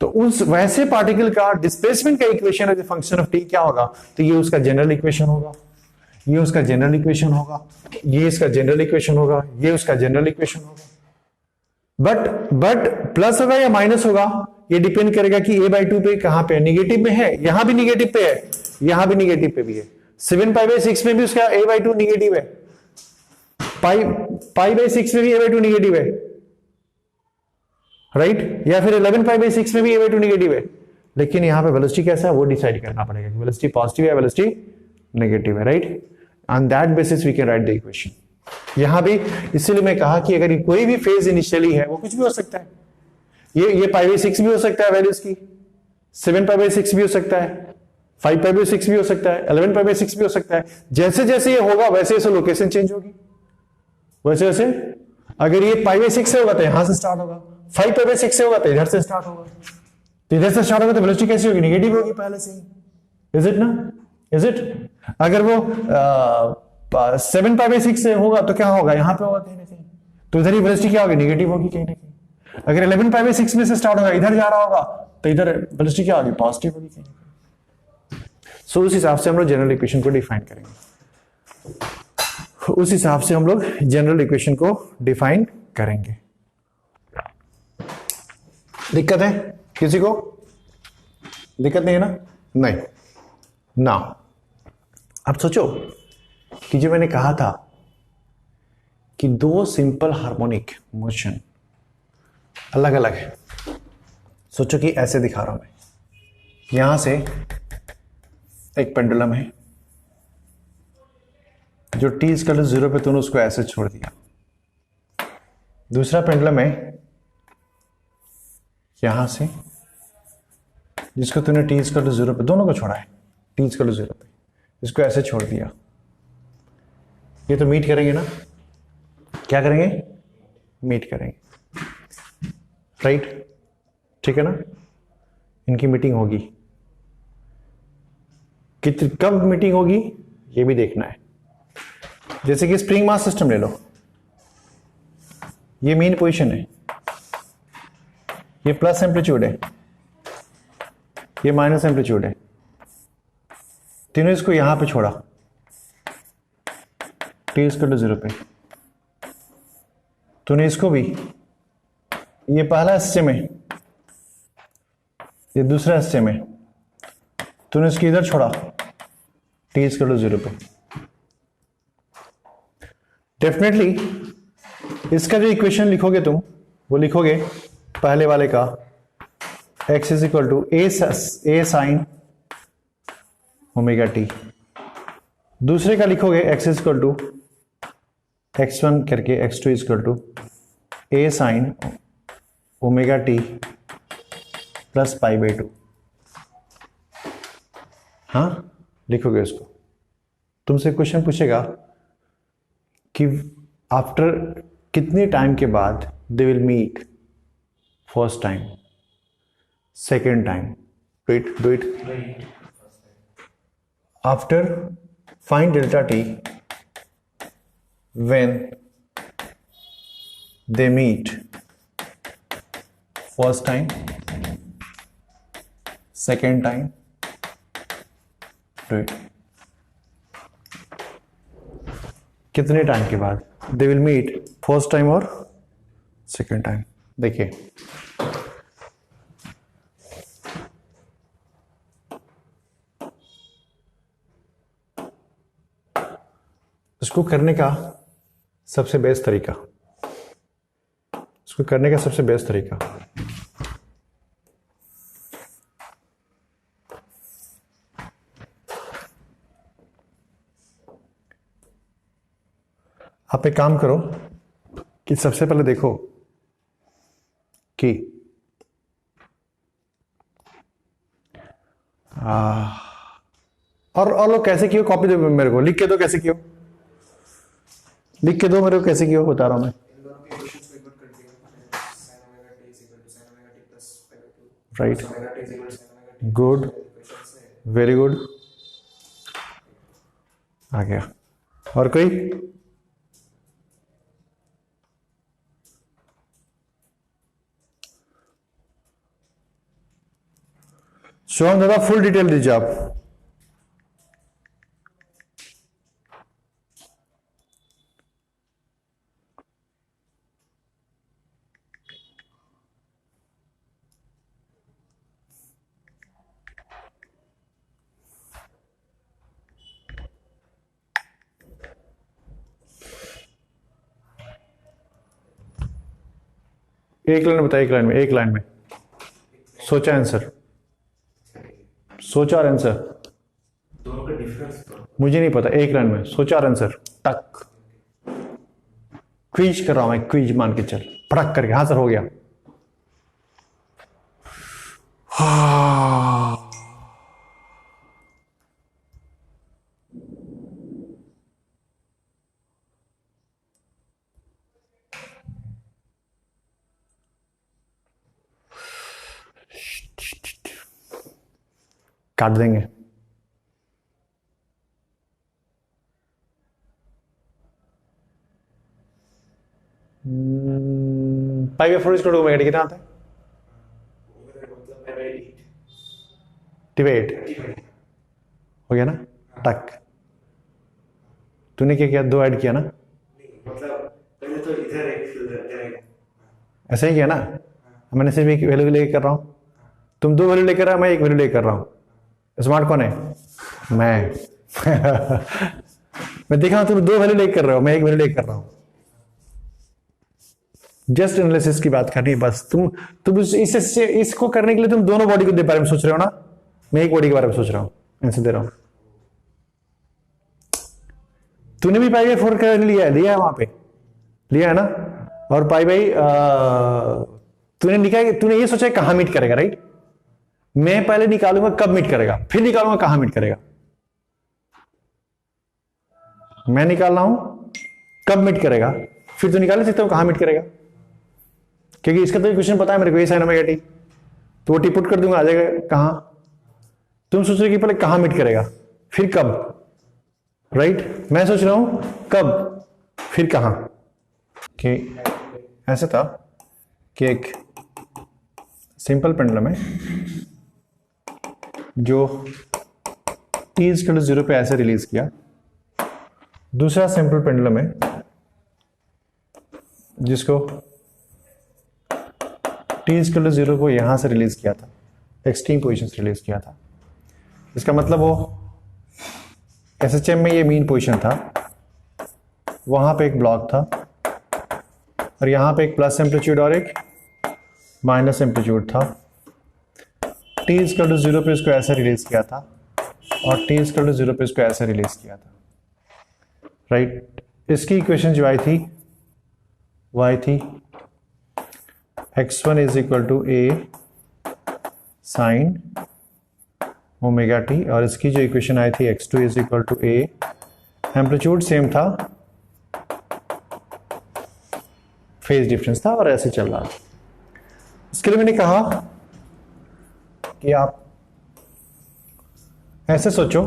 तो उस वैसे पार्टिकल का डिस्प्लेसमेंट का equation as a function of t क्या होगा? तो ये उसका जनरल इक्वेशन होगा, ये उसका जनरल इक्वेशन होगा, ये इसका जनरल इक्वेशन होगा, ये उसका जनरल इक्वेशन होगा। बट प्लस होगा या माइनस होगा ये डिपेंड करेगा कि a/2 पे कहां पे नेगेटिव में है, यहां भी नेगेटिव पे है, यहां भी नेगेटिव पे भी है, 7π/6 में भी उसका a/2 नेगेटिव है, π/6 में भी a/2 नेगेटिव है, राइट? या फिर 11π/6 में भी a/2 नेगेटिव है। लेकिन यहां पे वेलोसिटी कैसा है वो डिसाइड करना पड़ेगा कि वेलोसिटी पॉजिटिव है, वेलोसिटी नेगेटिव है, right? On that basis we can write the equation. यहां भी इसलिए मैं कहा कि अगर कोई भी फेज इनिशियली है वो कुछ भी हो सकता है, ये π/6 भी हो सकता है वैल्यूज की, 7π/6 भी हो सकता है, 5π/6 भी हो सकता है, 11π/6 भी हो सकता है। जैसे जैसे ये होगा वैसे वैसे लोकेशन चेंज होगी, वैसे वैसे अगर ये π/6 से होगा तो यहां से स्टार्ट होगा, 5π/6 से होगा तो इधर से स्टार्ट होगा, तो इधर से स्टार्ट होगा तो वेलोसिटी कैसी होगी? नेगेटिव होगी पहले से ही, इज इट ना? Is it? अगर वो 7π/6 से होगा तो क्या होगा? यहां पे होगा कहीं ना कहीं, तो इधर ही वेलोसिटी क्या होगी? नेगेटिव होगी कहीं ना कहीं। अगर 11π/6 में से स्टार्ट होगा, इधर जा रहा होगा, तो इधर वेलोसिटी क्या होगी? पॉजिटिव होगी कहीं ना कहीं। सो उस हिसाब से हम लोग जनरल इक्वेशन को डिफाइन करेंगे, उस हिसाब से हम लोग जनरल इक्वेशन को डिफाइन करेंगे। दिक्कत है किसी को? दिक्कत नहीं है ना? नहीं ना। अब सोचो कि जो मैंने कहा था कि दो सिंपल हार्मोनिक मोशन अलग अलग है। सोचो कि ऐसे दिखा रहा हूं मैं, यहां से एक पेंडुलम है जो t इक्वल टू 0 पे तूने उसको ऐसे छोड़ दिया। दूसरा पेंडुलम है यहां से जिसको तूने t इक्वल टू 0 पे, दोनों को छोड़ा है t इक्वल टू 0 पे, इसको ऐसे छोड़ दिया। ये तो मीट करेंगे ना? क्या करेंगे? मीट करेंगे, राइट? ठीक है ना? इनकी मीटिंग होगी। कब मीटिंग होगी ये भी देखना है। जैसे कि स्प्रिंग मास सिस्टम ले लो, ये मेन पोजीशन है, ये प्लस एम्पलीट्यूड है, ये माइनस एम्पलीट्यूड है, तीनों इसको यहां पे छोड़ा t इक्वल टू 0 पे। तूने इसको भी, ये पहला सिस्टम है, ये दूसरा सिस्टम है, तूने इसको इधर छोड़ा t इक्वल टू 0 पे। डेफिनेटली इसका जो इक्वेशन लिखोगे तुम, वो लिखोगे पहले वाले का x is equal to A sine omega T, दूसरे का लिखोगे x is equal to x1 करके x2 is equal to A sine omega T plus pi by 2। हाँ, लिखोगे उसको। तुमसे क्वेश्चन पूछेगा कि आफ्टर कितने टाइम के बाद they will meet, first time, second time, do it after, find delta T when they meet first time, second time, do it. कितने टाइम के बाद they will meet, first time और second time. देखिए इसको करने का सबसे बेस्ट तरीका, इसको करने का सबसे बेस्ट तरीका, आप एक काम करो कि सबसे पहले देखो कि और लोग कैसे कियो, कॉपी दो मेरे को, लिख के दो कैसे कियो, लिख के दो मेरे को कैसे कियो, बता रहा हूं मैं। राइट, गुड, वेरी गुड, आ गया। और कोई? शिवम दादा फुल डिटेल दीजिए आप। एक लाइन में बताइए, एक लाइन में, एक लाइन में सोचा आंसर, सोचा और आंसर दोनों का डिफरेंस मुझे नहीं पता। एक लाइन में सोचा और आंसर, टक, क्विज कर रहा हूं मैं, क्विज मान के चल, फटक करके, हाँ सर हो गया। काट देंगे। पाई बाई 4 इसको ओमेगा टी कितना आता है? डिवाइड हो गया ना, टक। तूने क्या किया, दो ऐड किया ना, मतलब पहले तो इधर एक फिल करके ऐसा ही किया ना, मैंने सिर्फ एक वैल्यू लेके कर रहा हूं, तुम 2 वैल्यू लेकर रहा, मैं 1 वैल्यू लेकर कर रहा हूं। स्मार्ट कौन है? मैं मैं देखा तुम 2 वैल्यू लेकर कर रहे हो, मैं 1 वैल्यू लेकर कर रहा हूं। जस्ट एनालिसिस की बात करनी है बस। तुम इसको करने के लिए तुम दोनों बॉडी के बारे में सोच रहे हो ना, मैं एक बॉडी के बारे में सोच रहा हूं, आंसर दे रहा हूं। तूने भी पाई बाई 4 कर लिया है वहां पे, लिया है ना। और पाई बाई तूने लिखा, तूने ये सोचा कहां मीट करेगा, राइट। मैं पहले निकालूंगा कब मीट करेगा, फिर निकालूंगा कहां मीट करेगा। मैं निकाल रहा हूं कब मीट करेगा, फिर तो निकाल सकते हो कहां मीट करेगा, क्योंकि इसका तो क्वेश्चन पता है मेरे को, ये साइन ओमेगा टी, तो वो टी पुट कर दूंगा, आ जाएगा कहां। तुम सोच रहे हो कि पहले कहां मीट करेगा फिर कब, राइट। मैं सोच रहा हूं कब फिर कहां। कि ऐसा था कि एक सिंपल पेंडुलम है जो t इक्वल टू 0 पे ऐसे रिलीज किया, दूसरा सिंपल पेंडुलम है जिसको t इक्वल टू 0 को यहां से रिलीज किया था, एक्सट्रीम पोजीशन से रिलीज किया था। इसका मतलब वो SHM में ये मीन पोजीशन था, वहां पे एक ब्लॉक था और यहां पे एक प्लस एम्पलीट्यूड और एक माइनस एम्पलीट्यूड था। t इक्वल टू 0 पे इसको ऐसे रिलीज किया था और t इक्वल टू 0 पे इसको ऐसे रिलीज किया था, राइट। इसकी इक्वेशन जो आई थी y थी x1 is equal to a sine omega T, और इसकी जो इक्वेशन आई थी x2 is equal to a, amplitude same था, फेज डिफरेंस था और ऐसे चल रहा था। इसके लिए मैंने कहा कि आप ऐसे सोचो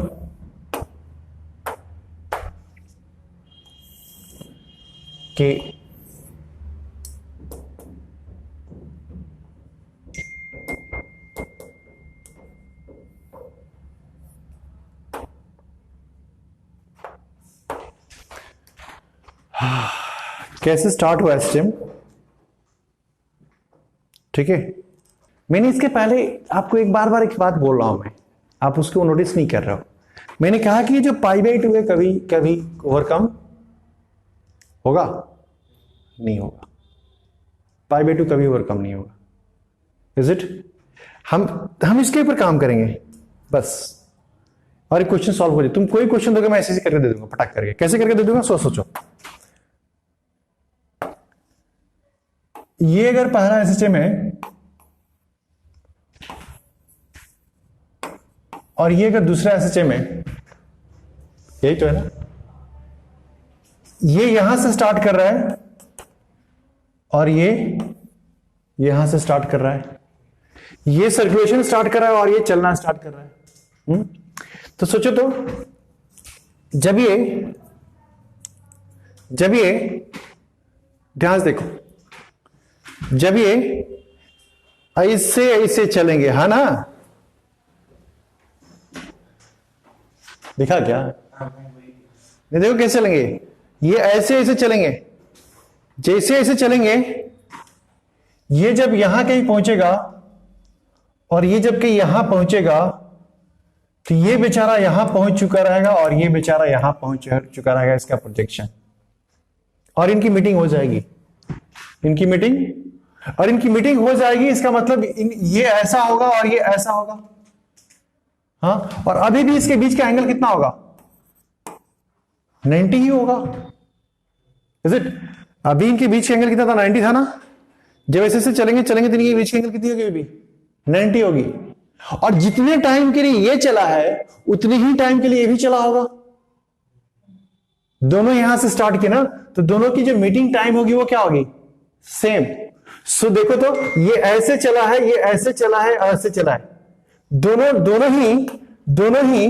कि कैसे स्टार्ट हुआ SHM, ठीक है। मैंने इसके पहले आपको एक बार एक बात बोल रहा हूं मैं, आप उसको नोटिस नहीं कर रहे हो। मैंने कहा कि जो π/2 है कभी कभी ओवरकम होगा, नहीं होगा। π/2 कभी ओवरकम नहीं होगा, इज इट। हम इसके ऊपर काम करेंगे बस, और एक क्वेश्चन सॉल्व हो जाए। तुम कोई क्वेश्चन दोगे मैं ऐसे करके दे दूंगा, पटक करके। कैसे करके दे दूंगा सोचो। ये अगर पहला SHM है और ये अगर दूसरा SHM है, यही तो है ना। ये यहां से स्टार्ट कर रहा है और ये यहां से स्टार्ट कर रहा है, ये सर्कुलेशन स्टार्ट कर रहा है और ये चलना स्टार्ट कर रहा है। तो सोचो तो जब ये ध्यान से देखो, जब ये ऐसे चलेंगे, है ना, दिखा क्या नहीं, देखो कैसे चलेंगे, ये ऐसे चलेंगे, जैसे ऐसे चलेंगे, ये जब यहां कहीं पहुंचेगा और ये जब कहीं यहां पहुंचेगा तो ये बेचारा यहां पहुंच चुका रहेगा और ये बेचारा यहां पहुंच चुका रहेगा, इसका प्रोजेक्शन, और इनकी मीटिंग हो जाएगी, इनकी मीटिंग हो जाएगी। इसका मतलब ये ऐसा होगा और ये ऐसा होगा, हाँ। और अभी भी इसके बीच का एंगल कितना होगा, 90 ही होगा, इज इट। अभी इनके बीच का एंगल कितना था, 90 था ना। जब ऐसे चलेंगे तो इनके बीच का एंगल कितनी होगी, अभी 90 होगी। और जितने टाइम के लिए ये चला है उतने ही टाइम के लिए ये भी चला होगा। दोनों यहां से स्टार्ट किए ना, तो दोनों की जो मीटिंग टाइम होगी वो क्या होगी, सेम। सो देखो तो ये ऐसे चला है, ये ऐसे चला है, ऐसे चला है, दोनों ही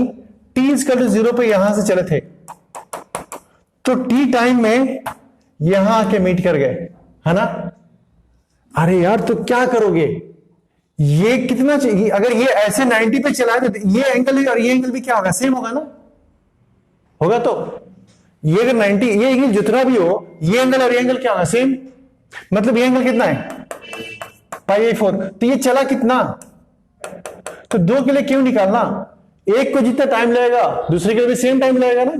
t इक्वल टू 0 पे यहां से चले थे, तो t टाइम में यहां आके मीट कर गए, है ना। अरे यार तो क्या करोगे, ये कितना चाहिए, अगर ये ऐसे 90 पे चला है तो ये एंगल और ये एंगल भी क्या होगा, सेम होगा ना, होगा। तो ये अगर 90, ये एंगल जितना भी हो, ये एंगल और ये एंगल क्या होगा, सेम। मतलब ये एंगल कितना है पाई बाई 4। तो ये चला कितना, तो दो के लिए क्यों निकालना, एक को जितना टाइम लगेगा दूसरे के लिए भी सेम टाइम लगेगा ना,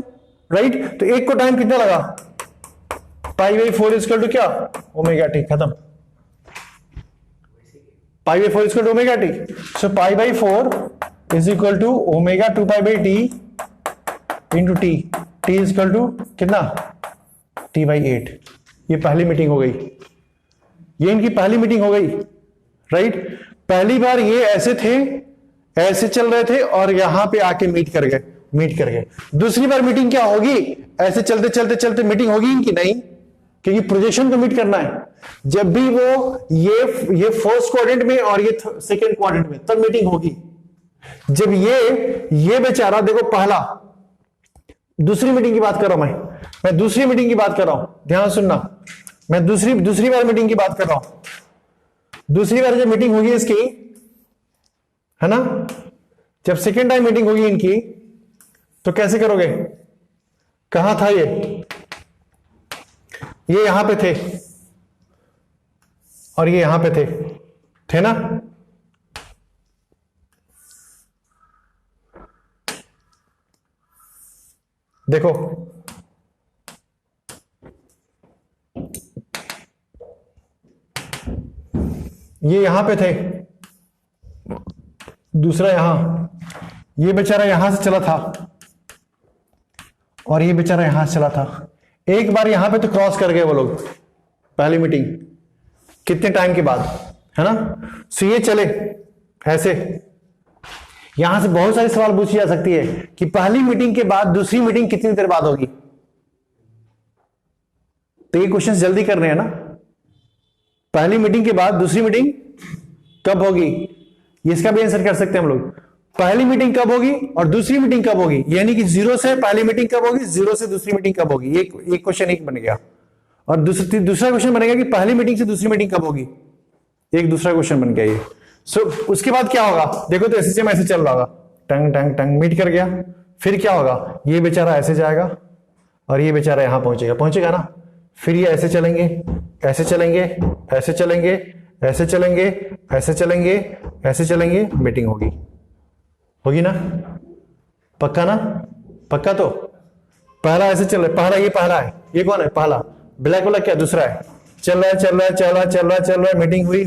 राइट। तो एक को टाइम कितना लगा, पाई बाई 4 इक्वल टू क्या, ओमेगा टी, खत्म। Pi by 4 equal to omega T. So pi by 4 is equal to omega 2 pi by T into T. T is equal to कितना, टी बाई 8। ये पहली meeting हो गई, ये इनकी पहली मीटिंग हो गई, राइट। पहली बार ये ऐसे थे, ऐसे चल रहे थे और यहां पे आके मीट कर गए। दूसरी बार मीटिंग क्या होगी, ऐसे चलते चलते चलते मीटिंग होगी इनकी, नहीं, क्योंकि प्रोजेक्शन को मीट करना है। जब भी वो ये फर्स्ट क्वाड्रेंट में और ये सेकंड क्वाड्रेंट में, तब मीटिंग होगी। जब ये बेचारा, देखो पहला, दूसरी मीटिंग की बात कर रहा हूं मैं दूसरी मीटिंग की बात कर रहा हूं, ध्यान सुनना। मैं दूसरी बार मीटिंग की बात कर रहा हूं। दूसरी बार जब मीटिंग होगी इसकी, है ना, जब सेकेंड टाइम मीटिंग होगी इनकी, तो कैसे करोगे, कहां था ये यहां पे थे और ये यहां पे थे ना। देखो ये यहां पे थे, दूसरा यहां, ये बेचारा यहां से चला था और ये बेचारा यहां से चला था। एक बार यहां पे तो क्रॉस कर गए वो लोग, पहली मीटिंग कितने टाइम के बाद, है ना। सो ये चले ऐसे। यहां से बहुत सारे सवाल पूछी जा सकती है कि पहली मीटिंग के बाद दूसरी मीटिंग कितनी देर बाद होगी। तो ये क्वेश्चन जल्दी करने हैं ना, पहली मीटिंग के बाद दूसरी मीटिंग कब होगी, इसका भी आंसर कर सकते हैं हम लोग। पहली मीटिंग कब होगी और दूसरी मीटिंग कब होगी, यानी कि 0 से पहली मीटिंग कब होगी, 0 से दूसरी मीटिंग कब होगी। ये क्वेश्चन एक बन गया। और दूसरा क्वेश्चन बनेगा कि पहली मीटिंग से दूसरी मीटिंग कब होगी, एक दूसरा क्वेश्चन बन गया ये। सो उसके बाद क्या होगा, देखो तो एसएसएम ऐसे चल रहा होगा, टंग टंग टंग मीट कर गया। फिर क्या होगा, ये बेचारा ऐसे जाएगा और ये बेचारा यहां पहुंचेगा ना। फिर ये ऐसे चलेंगे, ऐसे चलेंगे, ऐसे चलेंगे, ऐसे चलेंगे, ऐसे चलेंगे, ऐसे चलेंगे, मीटिंग होगी ना, पक्का ना, पक्का। तो पहला ऐसे चल रहा है, पहला ये पहला है, ये कौन है, पहला ब्लैक वाला क्या, दूसरा है, चल रहा है, मीटिंग हुई,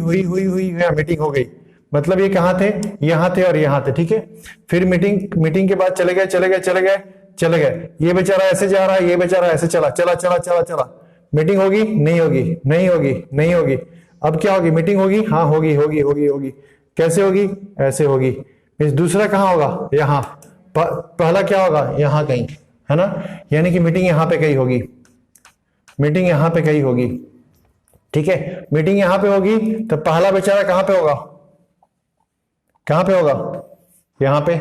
मीटिंग हो गई। मतलब ये कहां थे, यहां थे और यहां थे, ठीक है। फिर मीटिंग के बाद चले गए। ये बेचारा ऐसे जा रहा है, ये बेचारा ऐसे चला। मीटिंग होगी, नहीं होगी। अब क्या होगी, मीटिंग होगी, हाँ होगी। कैसे होगी, ऐसे होगी। दूसरा कहां होगा, यहां। पहला क्या होगा, यहां कहीं, है ना। यानी कि मीटिंग यहां पे कहीं होगी, ठीक है। मीटिंग यहां पे होगी तो पहला बेचारा कहां पे होगा, यहां पे।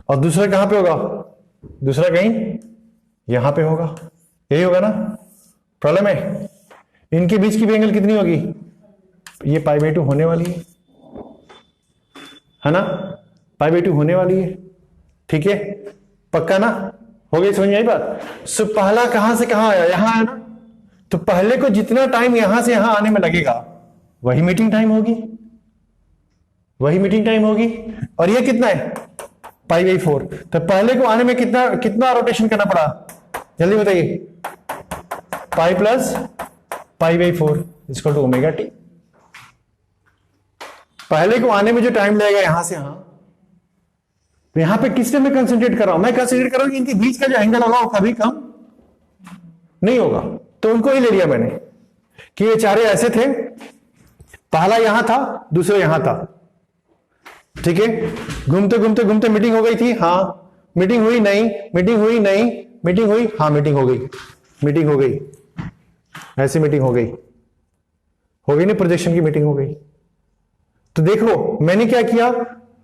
और दूसरा कहां पे होगा, दूसरा कहीं यहां पे होगा, यही होगा ना। प्रॉब्लम है, इनके बीच की भी एंगल कितनी होगी, ये पाई बाई 2 होने वाली है ना, पाई बाई 2 होने वाली है, ठीक है, पक्का ना, हो गई, समझ में आई बात। सो पहला कहां से कहां आया, यहां है ना। तो पहले को जितना टाइम यहां से यहां आने में लगेगा वही मीटिंग टाइम होगी, और ये कितना है, पाई बाई 4। तो पहले को आने में कितना रोटेशन करना पड़ा, जल्दी बताइए। Pi plus pi by 4 equal to omega T. पहले को आने में जो टाइम लगेगा यहां से यहां, तो यहां पे किसने मैं कंसंट्रेट कर रहा हूं, मैं कंसंट्रेट कर रहा हूं कि इनके बीच का जो एंगल होगा वो कभी कम नहीं होगा। तो उनको ही ले लिया मैंने कि ये चारे ऐसे थे, पहला यहां था, दूसरा यहां था, ठीक है। घूमते मीटिंग हो गई थी, हाँ। मीटिंग हुई नहीं, मीटिंग हुई, हाँ मीटिंग हो गई, ऐसी मीटिंग हो गई ना, प्रोजेक्शन की मीटिंग हो गई। तो देखो मैंने क्या किया,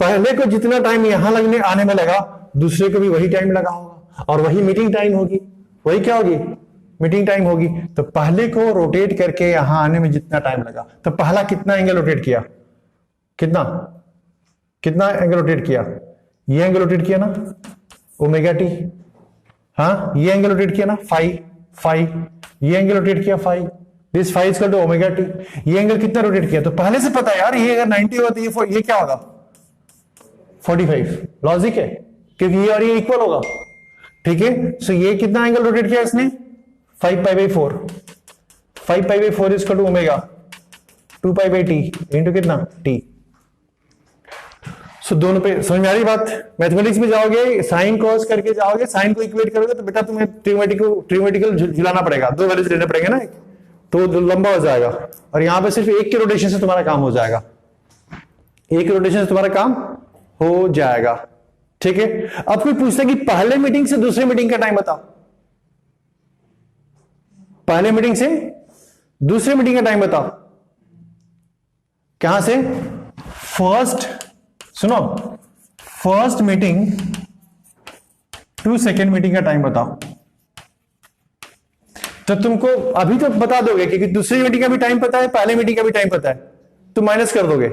पहले को जितना टाइम यहां लगने आने में लगा दूसरे को भी वही टाइम लगा होगा और वही मीटिंग टाइम होगी, वही क्या होगी, मीटिंग टाइम होगी। तो पहले को रोटेट करके यहां आने में जितना टाइम लगा, तो पहला कितना एंगल रोटेट किया, कितना एंगल रोटेट किया, ये एंगल रोटेट किया ना, ओमेगा टी, हाँ। ये एंगल रोटेट किया ना, फाई, ये एंगल रोटेट किया phi, this five equal to omega T. ये एंगल कितना रोटेट किया, तो पहले से पता है यार, ये अगर 90 होगा तो ये क्या होगा 45। लॉजिक है, क्योंकि ये और ये इक्वल होगा। ठीक है, सो ये कितना एंगल रोटेट किया इसने 5 pi by 4। 5 pi by 4 is equal to omega 2 pi by T into कितना टी। सो दोनों पे समझ में आ रही बात। मैथमेटिक्स में जाओगे साइन कॉस करके जाओगे, साइन को इक्वेट करोगे तो बेटा तुम्हें ट्रिग्मेटिकल झुलाना पड़ेगा, 2 वैल्यूज लेने पड़ेंगे ना, तो लंबा हो जाएगा। और यहां पे सिर्फ एक के रोटेशन से तुम्हारा काम हो जाएगा, एक रोटेशन से तुम्हारा काम हो जाएगा। ठीक है, अब कोई पूछता है कि पहले मीटिंग से दूसरी मीटिंग का टाइम बताओ, पहले मीटिंग से दूसरी मीटिंग का टाइम बताओ। कहां से, फर्स्ट, सुनो, first meeting to second meeting का टाइम बताओ। तो तुमको अभी तो बता दोगे क्योंकि दूसरी मीटिंग का भी टाइम पता है, पहले मीटिंग का भी टाइम पता है, तो माइनस कर दोगे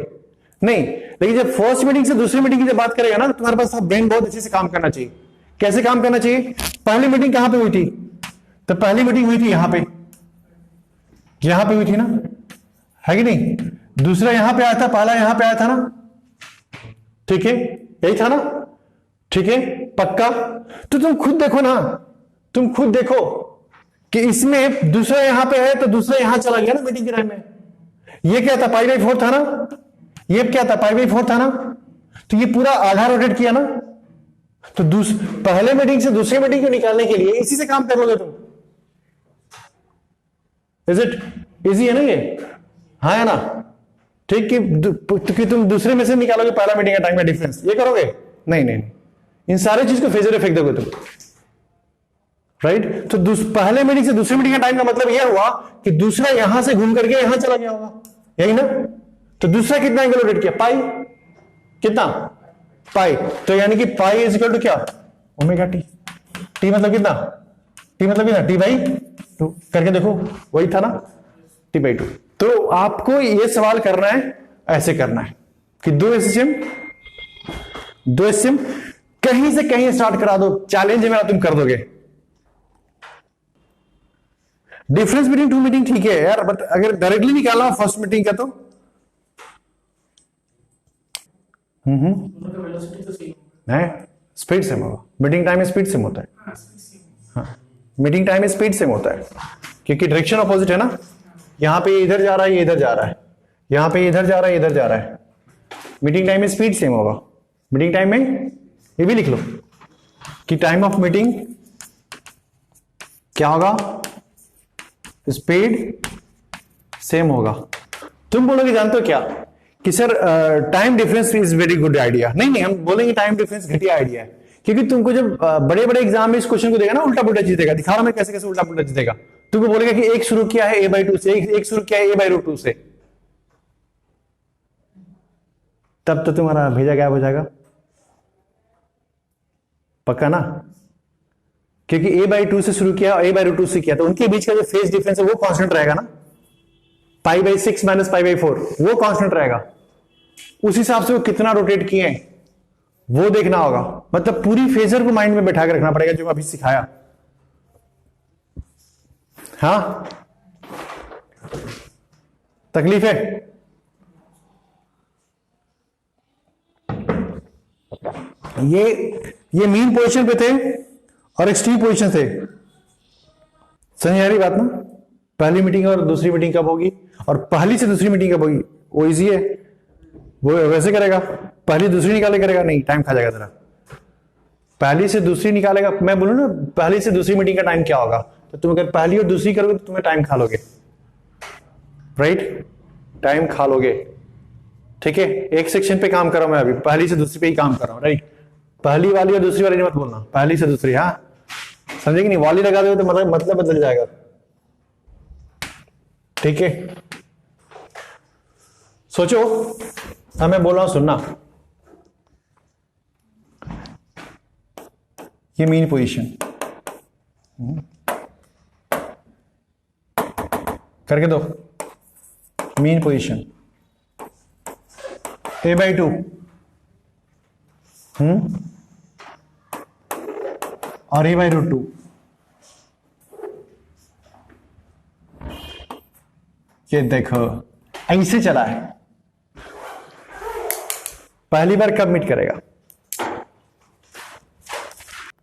नहीं। लेकिन जब फर्स्ट मीटिंग से दूसरी मीटिंग की जब बात करेगा ना, तो तुम्हारे पास ब्रेन बहुत अच्छे से काम करना चाहिए। कैसे काम करना चाहिए, पहली मीटिंग कहां पे हुई थी, तो पहली मीटिंग हुई थी यहां पे हुई थी ना, है कि नहीं। दूसरा यहां पे आया था, पहला यहां पे आया था ना, ठीक है, यही था ना, ठीक है, पक्का। तो तुम खुद देखो ना, तुम खुद देखो कि इसमें दूसरा यहां पे है तो दूसरा यहां चला गया ना मीटिंग के टाइम में। ये क्या था, पाई बाई 4 था ना, ये क्या था, पाई बाई 4 था ना, तो ये पूरा आधा रोटेट किया ना। तो पहले मीटिंग से दूसरी मीटिंग को निकालने के लिए इसी से काम कर लोगे तुम। इज इट इजी है ना ये, हाँ है ना, ठीक। कि तुम दूसरे में से निकालोगे पहला मीटिंग का टाइम का डिफरेंस, ये करोगे नहीं, नहीं, इन सारे चीज को फेजर फेंक दोगे तुम, राइट। तो पहले मीटिंग से दूसरी मीटिंग का टाइम का मतलब यह हुआ कि दूसरा यहां से घूम करके यहां चला गया होगा, यही ना। तो दूसरा कितना एंगल रोटेट किया, पाई, कितना पाई, तो यानी कि पाई इज इक्वल टू क्या, ओमेगा टी। टी मतलब कितना, टी मतलब कितना, टी बाई 2 करके देखो, वही था ना, टी बाई 2। तो आपको ये सवाल करना है, ऐसे करना है कि दो एसएम कहीं से कहीं स्टार्ट करा दो, चैलेंज है मेरा, तुम कर दोगे। डिफरेंस बिटवीन टू मीटिंग ठीक है यार, बट अगर डायरेक्टली निकालना फर्स्ट मीटिंग का तो स्पीड सेम होगा, मीटिंग टाइम स्पीड सेम होता है, हाँ मीटिंग टाइम स्पीड सेम होता है, क्योंकि डायरेक्शन अपोजिट है ना। यहां पे इधर जा रहा है, ये इधर जा रहा है, यहां पे इधर जा रहा है, इधर जा रहा है, मीटिंग टाइम में स्पीड सेम होगा। मीटिंग टाइम में ये भी लिख लो कि टाइम ऑफ मीटिंग क्या होगा, स्पीड सेम होगा। तुम बोलोगे जानते हो क्या कि sir time difference is very good idea. नहीं, हम बोलेंगे टाइम डिफरेंस घटिया आइडिया है, क्योंकि तुमको जब बड़े बड़े एग्जाम में इस क्वेश्चन को देगा ना, उल्टा पुल्टा चीज देगा, दिखा रहा मैं कैसे कैसे उल्टा पुल्टा चीज देगा। तुमको बोलेगा कि एक शुरू किया है a/2 से, एक शुरू किया है a/√2 से, तब तो तुम्हारा भेजा गायब हो जाएगा, पक्का ना। क्योंकि a/2 से शुरू किया और a/√2 से किया, तो उनके बीच का जो फेज डिफरेंस है वो कांस्टेंट रहेगा ना, π/6 माइनस π/4 वो कांस्टेंट रहेगा। उस हिसाब से वो कितना रोटेट किए हैं वो देखना होगा। मतलब पूरी फेजर को माइंड में बैठा कर रखना पड़ेगा, जो अभी सिखाया। हाँ, तकलीफ है, ये मीन पोजीशन पे थे और एक्सट्रीम पोजीशन थे, समझ आ रही बात ना। पहली मीटिंग और दूसरी मीटिंग कब होगी, और पहली से दूसरी मीटिंग कब होगी, वो इजी है, वो वैसे करेगा। पहली दूसरी निकाले करेगा, नहीं टाइम खा जाएगा तेरा। पहली से दूसरी निकालेगा, मैं बोलूं ना पहली से दूसरी मीटिंग का टाइम क्या होगा, तो तुम अगर पहली और दूसरी करोगे तो तुम्हें टाइम खा लोगे, राइट, टाइम खा लोगे। ठीक है, एक सेक्शन पे काम कर रहा हूं मैं अभी, पहली से दूसरी पे ही काम कर रहा हूं, राइट। पहली वाली और दूसरी वाली मत बोलना, पहली से दूसरी, हाँ समझे कि नहीं। वाली लगा दो तो मतलब बदल जाएगा, ठीक है। सोचो, हाँ मैं बोल रहा हूं सुनना। ये मीन पोजीशन करके दो, मीन पोजीशन a/2 और a/√2 ये देखो ऐसे चला है, पहली बार कब मीट करेगा?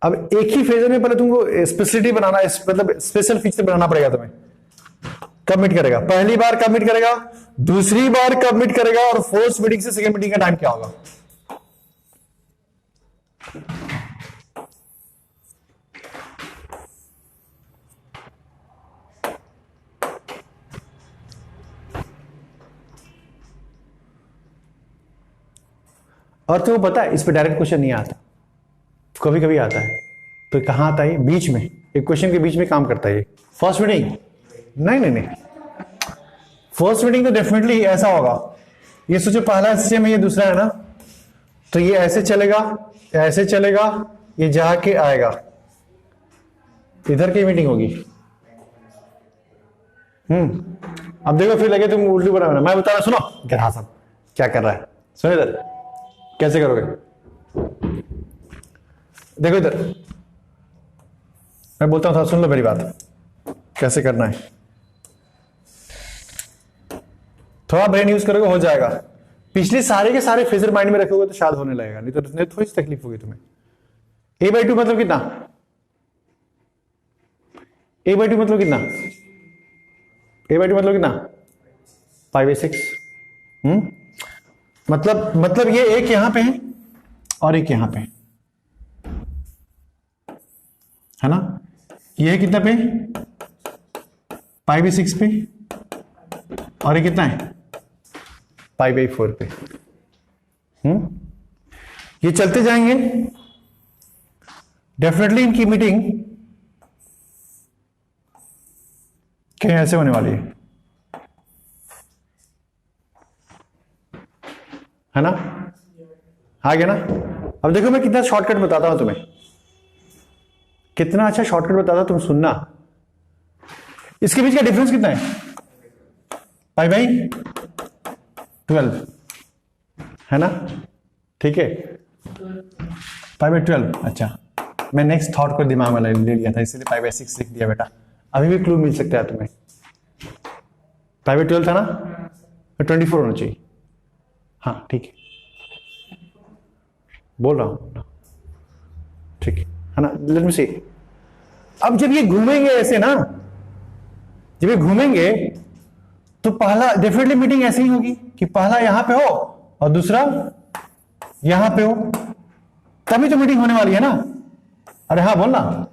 अब एक ही फेजर में पहले तुमको स्पेशलिटी बनाना, मतलब स्पेशल फीचर बनाना पड़ेगा तुम्हें। कब मीट करेगा? पहली बार कब मीट करेगा, दूसरी बार कब मीट करेगा, और फोर्थ मीटिंग से सेकंड मीटिंग का टाइम क्या होगा? और तुमको पता है इस पे डायरेक्ट क्वेश्चन नहीं आता, कभी कभी आता है। तो कहां आता है? बीच में, एक क्वेश्चन के बीच में काम करता है ये। फर्स्ट मीटिंग नहीं, फर्स्ट मीटिंग तो डेफिनेटली ऐसा होगा, ये सोचो पहला सिस्टम है, ये दूसरा है ना, तो ये ऐसे चलेगा, ऐसे चलेगा, ये जाके आएगा, इधर की मीटिंग होगी। अब देखो फिर लगे तुम उल्टी बना, मैं बता रहा, सुनो गिरा सब क्या कर रहा है, सुनो इधर कैसे करोगे, देखो इधर मैं बोलता हूं था, सुन लो मेरी बात, कैसे करना है। थोड़ा ब्रेन यूज करोगे हो जाएगा। पिछले सारे के सारे फेजर माइंड में रखोगे तो शायद होने लगेगा, नहीं तो थोड़ी सी तकलीफ होगी तुम्हें। a/2 मतलब कितना? a/2 मतलब कितना? a/2 मतलब कितना? 5/6। मतलब ये एक यहां पे है और एक यहां पे है ना, ये कितना पे? 5/6 पे, और ये कितना है? 5/4 पे। ये चलते जाएंगे, डेफिनेटली इनकी मीटिंग कहीं ऐसे होने वाली है ना, आ गया ना। अब देखो मैं कितना शॉर्टकट बताता हूं तुम्हें, कितना अच्छा शॉर्टकट बताता हूं, तुम सुनना। इसके बीच का डिफरेंस कितना है? 5/12 है ना, ठीक है, 5/12। अच्छा, मैं नेक्स्ट थॉट को दिमाग में ले लिया था, इसलिए 5/6 लिख दिया बेटा। अभी भी क्लू मिल सकता है तुम्हें। 5/12 था ना, 24 होना चाहिए। हाँ ठीक है, बोल रहा हूं, ठीक है ना, लेट मी सी। अब जब ये घूमेंगे ऐसे ना, जब ये घूमेंगे तो पहला डेफिनेटली मीटिंग ऐसी ही होगी कि पहला यहां पे हो और दूसरा यहां पे हो, तभी तो मीटिंग होने वाली है ना। अरे हाँ बोलना,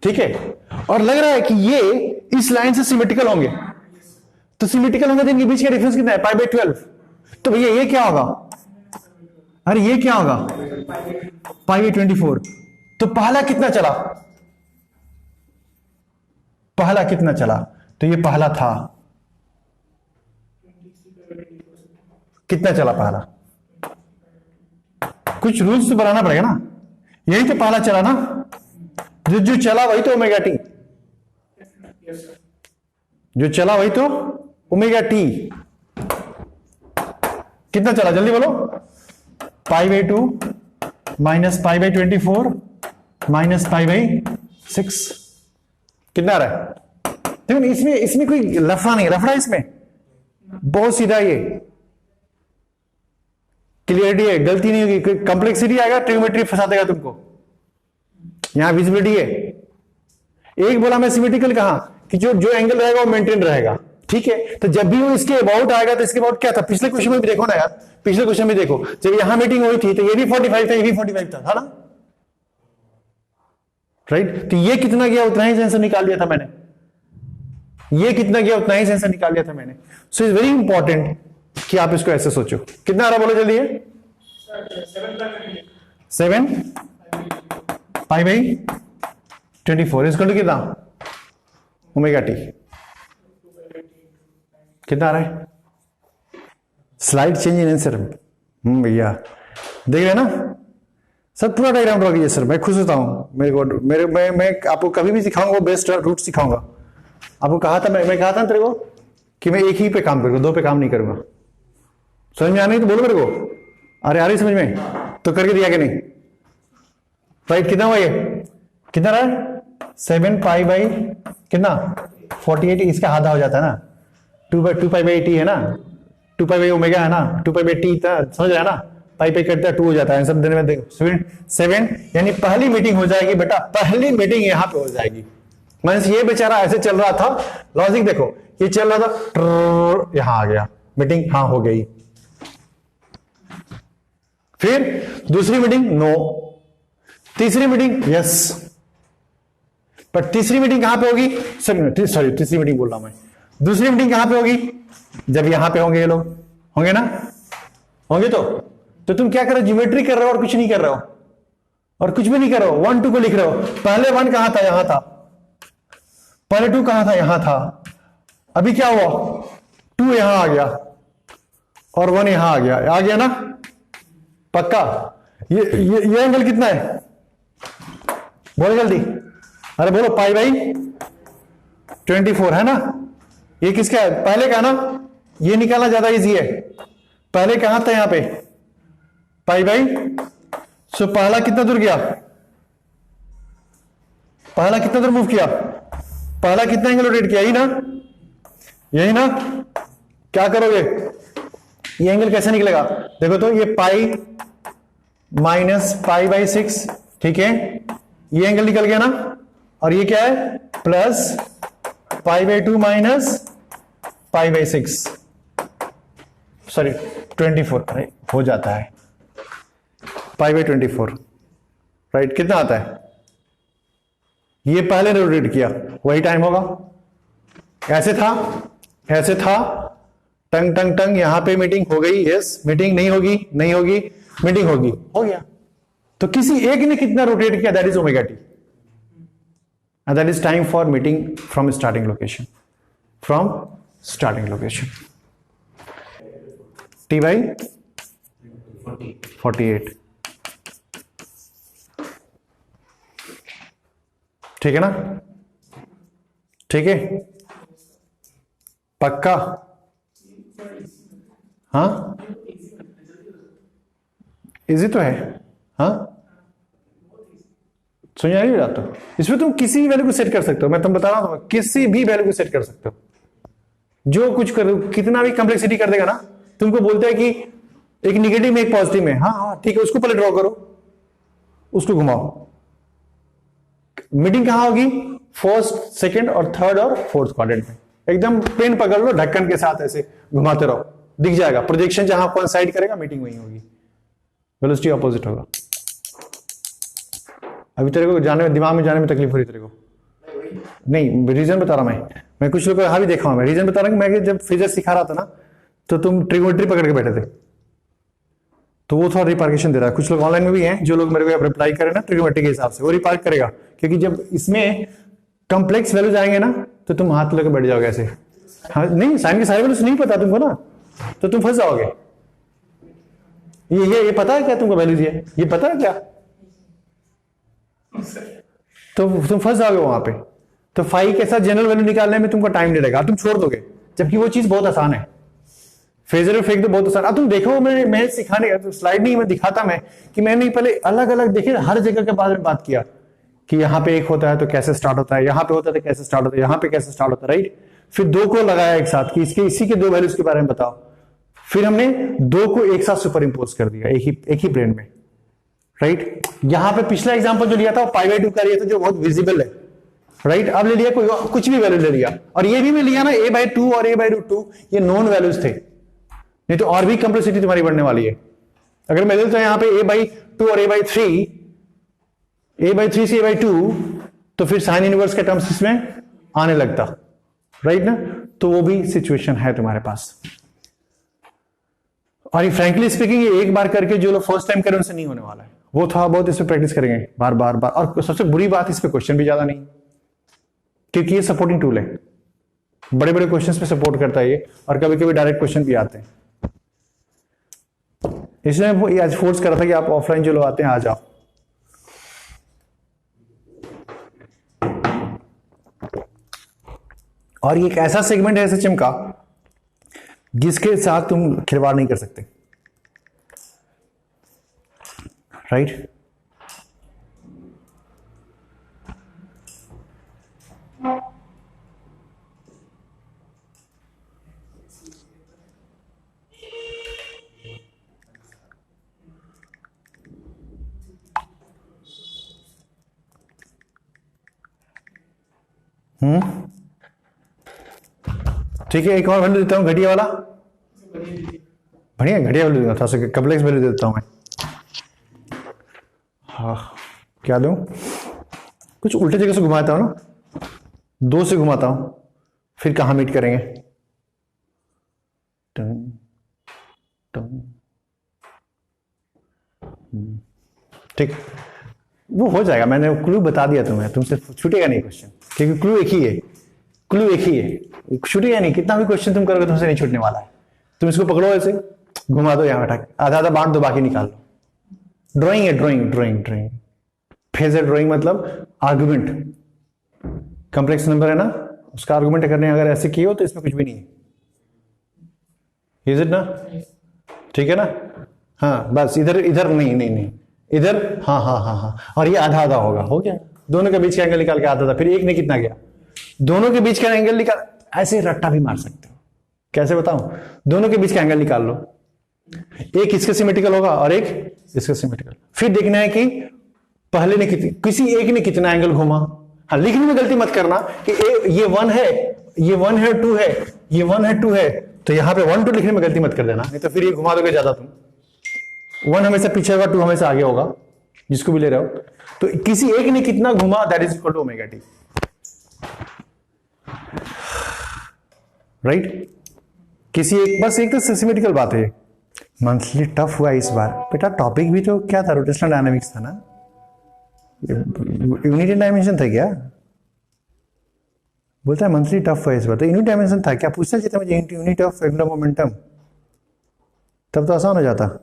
ठीक है। और लग रहा है कि ये इस लाइन से सिमेट्रिकल होंगे, तो सिमेट्रिकल होंगे तो इनके बीच का डिफरेंस कितना है? 5/12। तो भैया ये क्या होगा? अरे ये क्या होगा? 5/24। तो पहला कितना चला? पहला कितना चला? तो ये पहला था, कितना चला पहला? कुछ रूल्स तो बनाना पड़ेगा ना, यही तो पहला चला ना, जो चला वही तो ओमेगा टी, जो चला वही तो ओमेगा टी। कितना चला जल्दी बोलो? 5/2 माइनस 5/24 माइनस 5/6, कितना आ रहा है? देखो इसमें कोई लफड़ा नहीं, लफड़ा इसमें बहुत सीधा, ये क्लियरिटी है, गलती नहीं होगी। कोई कंप्लेक्सिटी आएगा, ट्रिग्नोमेट्री फंसा देगा तुमको। यहां विजिबिलिटी है, एक बोला मैं सिमेट्रिकल कहा कि जो एंगल रहेगा वो मेंटेन रहेगा, ठीक है। तो जब भी वो इसके अबाउट आएगा तो इसके अबाउट क्या था? पिछले क्वेश्चन में भी देखो ना यार, पिछले क्वेश्चन में देखो, जब यहां मीटिंग हुई थी तो ये भी 45 था, ये भी 45 था ना, राइट। तो ये कितना गया उतना ही सेंसर निकाल दिया था मैंने, ये कितना गया उतना ही सेंसर निकाल दिया था मैंने। सो इज वेरी इंपॉर्टेंट कि आप इसको ऐसे सोचो। कितना आ रहा बोलो जल्दी? 7 5/24 इसको कितना? Omega T. कितना आ रहा है? Slide change in answer. भैया देख रहे हैं ना सर, पूरा डायग्राम ड्रॉ कीजिए सर, मैं खुश होता हूं। मैं आपको कभी भी सिखाऊंगा वो बेस्ट रूट सिखाऊंगा। आपको कहा था, मैं कहा था ना तेरे को कि मैं एक ही पे काम करूंगा, 2 पे काम नहीं करूंगा। समझ में आ नहीं तो बोलो मेरे को। अरे आ रही समझ में तो करके दिया कि नहीं? राइट, कितना हुआ ये? कितना रहा है? 7 पाई बाई कितना? 48, इसका आधा हो जाता है ना, 2 पाई बाई टी है ना, 2 पाई बाई ओमेगा है ना, 2 पाई बाई टी समझ रहा है ना, पाई पाई करता है 2 हो जाता है, आंसर देने में देखो 7, यानी पहली मीटिंग हो जाएगी बेटा, पहली मीटिंग यहां पे हो जाएगी। मींस ये बेचारा ऐसे चल रहा था, लॉजिक देखो, ये चल रहा था, यहां आ गया, मीटिंग हाँ हो गई। फिर दूसरी मीटिंग नो, तीसरी मीटिंग यस, पर तीसरी मीटिंग कहां पे होगी, सॉरी तीसरी मीटिंग बोल रहा हूं मैं, दूसरी मीटिंग कहां पे होगी, जब यहां पे होंगे ये लोग, होंगे ना, होंगे तो तुम क्या कर रहे हो, ज्योमेट्री कर रहे हो और कुछ नहीं कर रहे हो, और कुछ भी नहीं कर रहे हो, 1 2 को लिख रहे हो, पहले 1 कहां था, यहां था, पहले 2 कहां था, यहां था, अभी क्या हुआ, 2 यहां आ गया और 1 यहां आ गया ना, पक्का। ये एंगल कितना है, बोलो जल्दी, अरे बोलो, पाई बाई 24 है ना, ये किसका है, पहले का ना, ये निकालना ज्यादा इजी है, पहले कहां था, यहां पे पाई बाई, सो पहला कितना दूर गया, पहला कितना दूर मूव किया, पहला कितना एंगल रोटेट किया, यही ना, क्या करोगे, ये एंगल कैसे निकलेगा, देखो तो ये पाई माइनस पाई बाई 6, ठीक है, ये एंगल निकल गया ना, और ये क्या है, plus pi by 2 minus pi by 6, sorry 24, अरे हो जाता है, पाई बाई 24, राइट, कितना आता है, ये पहले रोटेट किया, वही टाइम होगा, ऐसे था, टंग टंग टंग, यहां पे मीटिंग हो गई, यस, मीटिंग नहीं होगी, मीटिंग होगी, हो गया, तो किसी एक ने कितना रोटेट किया, that is omega T, and that is time for meeting from starting location, t by 48, ठीक है ना, ठीक है, पक्का, हाँ इजी तो है, हाँ सुन जा रही बात, तो इसमें तुम किसी भी वैल्यू को सेट कर सकते हो, मैं तुम बता रहा हूं, किसी भी वैल्यू को सेट कर सकते हो, जो कुछ करो, कितना भी कॉम्प्लेक्सिटी कर देगा ना, तुमको बोलते हैं कि एक निगेटिव में एक पॉजिटिव में, हाँ ठीक है, उसको पहले ड्रॉ करो, उसको घुमाओ, मीटिंग कहां होगी, फर्स्ट, सेकंड और थर्ड और फोर्थ क्वाड्रेंट में, एकदम पेन पकड़ लो, ढक्कन के साथ ऐसे घुमाते रहो, दिख जाएगा, प्रोजेक्शन जहां कोइंसाइड करेगा, मीटिंग वहीं होगी, वेलोसिटी ऑपोजिट होगा। अभी तेरे को जाने में, दिमाग में जाने में तकलीफ हो रही तेरे को, नहीं रीजन बता रहा मैं कुछ लोग यहां भी देखा हूं, मैं रीजन बता रहा हूं, मैं जब फिजिक्स सिखा रहा था ना, तो तुम ट्रिगोनोमेट्री पकड़ के बैठे थे, तो वो थोड़ा रिपार्केशन दे रहा है, कुछ लोग ऑनलाइन में भी हैं, जो लोग मेरे को रिप्लाई करें ना ट्रिगोनोमेट्री के हिसाब से, वो रिपार्क करेगा, क्योंकि जब इसमें कॉम्प्लेक्स वैल्यूज आएंगे ना, तो तुम हाथ लेकर बैठ जाओगे ऐसे, हाँ नहीं, साइन के सारे वैल्यूज नहीं पता तुमको ना, तो तुम फंस जाओगे, ये पता है क्या तुमको वैल्यूज, ये पता है क्या, तो तुम फंस जाओगे वहां पे, तो फाई के साथ जनरल वैल्यू निकालने में तुमको टाइम नहीं लगेगा, तुम छोड़ दोगे, जबकि वो चीज बहुत आसान है, फेजर फेंक दो, बहुत आसान। अब तुम देखो, मैं सिखाने का तो स्लाइड नहीं मैं दिखाता, मैं कि मैंने पहले अलग अलग देखे, हर जगह के बारे में बात किया, कि यहाँ पे एक होता है तो कैसे स्टार्ट होता है, यहाँ पे होता है तो कैसे स्टार्ट होता है, यहाँ पे कैसे स्टार्ट होता है, राइट, फिर 2 को लगाया एक साथ, कि इसी के 2 वैल्यूज के बारे में बताओ, फिर हमने 2 को एक साथ सुपर इंपोज कर दिया एक ही प्लेन में, राइट। यहां पे पिछला एग्जांपल जो लिया था, पाई बाई 2 का लिया था, जो बहुत विजिबल है, राइट। अब ले लिया कोई कुछ भी वैल्यू ले लिया, और ये भी लिया ना a/2 और a/√2, ये नॉन वैल्यूज थे, नहीं तो और भी कंप्लेक्सिटी तुम्हारी बढ़ने वाली है। अगर मैं देता हूं यहां पे a/2 और a/3, a/3 से a/2, तो फिर साइन इनवर्स के टर्म्स इसमें आने लगता, राइट ना, तो वो भी सिचुएशन है तुम्हारे पास। और फ्रैंकली स्पीकिंग, ये एक बार करके जो लोग फर्स्ट टाइम करें उनसे नहीं होने वाला है, वो थोड़ा बहुत इस पे प्रैक्टिस करेंगे बार बार बार, और सबसे बुरी बात, इस पे क्वेश्चन भी ज्यादा नहीं, क्योंकि ये सपोर्टिंग टूल है, बड़े बड़े क्वेश्चंस पे सपोर्ट करता है ये, और कभी कभी डायरेक्ट क्वेश्चन भी आते हैं, इसलिए मैं आज फोर्स कर रहा था कि आप ऑफलाइन जो लोग आते हैं आ जाओ। और ये एक ऐसा सेगमेंट है एसएचएम का जिसके साथ तुम खिलवाड़ नहीं कर सकते, राइट। ठीक है, एक और वैल्यू देता हूँ, घटिया वाला, बढ़िया घटिया वैल्यू देता था, कम्प्लेक्स वैल्यू देता हूँ मैं। हाँ, क्या दूं? कुछ उल्टे जगह से घुमाता हूँ ना, 2 से घुमाता हूं, फिर कहां मीट करेंगे? टन, टन। ठीक, वो हो जाएगा, मैंने क्लू बता दिया तुम्हें, तुमसे छूटेगा नहीं क्वेश्चन, क्योंकि क्लू एक ही है, क्लू एक ही है, छूटेगा नहीं, कितना भी क्वेश्चन तुम करोगे तुमसे नहीं छूटने वाला है। तुम इसको पकड़ो, ऐसे घुमा दो, यहां बैठा के आधा आधा बांट दो, बाकी निकाल लो। ड्राइंग है, drawing drawing drawing, phasor drawing मतलब आर्गुमेंट, कॉम्प्लेक्स नंबर है ना, उसका आर्गुमेंट करने अगर ऐसे किए हो तो इसमें कुछ भी नहीं है, इज इट ना? ठीक है ना? हाँ, बस इधर इधर नहीं नहीं नहीं, इधर हाँ हाँ हाँ हाँ, और ये आधा आधा होगा, हो गया, दोनों के बीच का एंगल निकाल के आधा था, फिर एक ने कितना गया, दोनों के बीच का एंगल निकाल, ऐसे रट्टा भी मार सकते हो। कैसे बताऊं? दोनों के बीच का एंगल निकाल लो, एक इसके सिमेट्रिकल होगा और एक इसके सिमेट्रिकल, फिर देखना है कि पहले ने किसी एक ने कितना एंगल घुमा। हाँ, लिखने में गलती मत करना कि ये 1 है, ये 1 है, 2 है, ये 1 है, 2 है, तो यहां पे 1 2 लिखने में गलती मत कर देना, नहीं तो फिर ये घुमा दोगे ज्यादा तुम। 1 हमेशा पीछे होगा, 2 हमेशा आगे होगा, जिसको भी ले रहे हो। तो किसी एक ने कितना घुमा, that is equal to omega T, right? किसी एक, बस एक तो सिमेट्रिकल बात है। मंथली टफ हुआ इस बार बेटा, टॉपिक भी तो क्या था, रोटेशनल डायनामिक्स था ना, यूनिटी डायमेंशन था क्या? बोलता है मंथली टफ है इस बार, तो यूनिट डायमेंशन था क्या? पूछना चाहिए था मुझे, यूनिट ऑफ एंगुलर मोमेंटम, तब तो आसान हो जाता।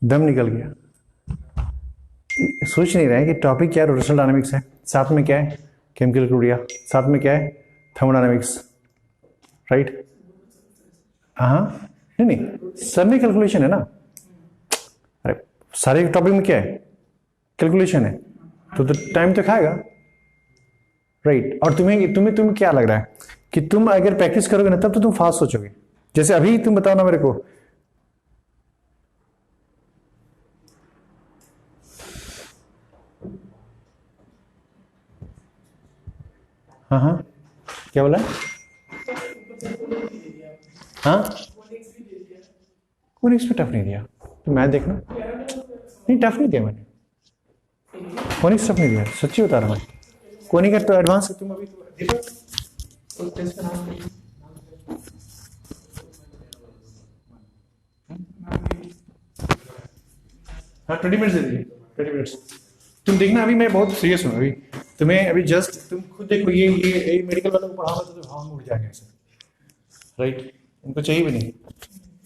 दम निकल गया, सोच नहीं रहे कि टॉपिक क्या है, रोटेशनल डायनामिक्स है, साथ में क्या है, केमिकल क्रूडिया, साथ में क्या है, थर्मोडायनामिक्स, राइट? हाँ, नहीं नहीं, सब में कैलकुलेशन है ना, अरे सारे टॉपिक में क्या है, कैलकुलेशन है, तो टाइम तो खाएगा, राइट? और तुम्हें क्या लग रहा है कि तुम अगर प्रैक्टिस करोगे ना तब तो तुम फास्ट सोचोगे। जैसे अभी तुम बताओ ना मेरे को, हाँ हाँ, क्या बोला? हाँ, कौन एक्स पे टफ नहीं दिया? तो मैं देखना, नहीं टफ नहीं दिया मैंने, कोनिक्स टफ नहीं दिया, सच्ची बता रहा मैं। कोनिक का तो एडवांस तुम अभी देखो, हाँ 20 मिनट्स दे दीजिए, 20 मिनट्स तुम देखना। अभी मैं बहुत सीरियस हूँ, अभी तुम्हें अभी जस्ट तुम खुद देखो, ये मेडिकल वालों को पढ़ाओ तो भाव में उड़ जाएगा ऐसे, राइट? उनको चाहिए भी नहीं।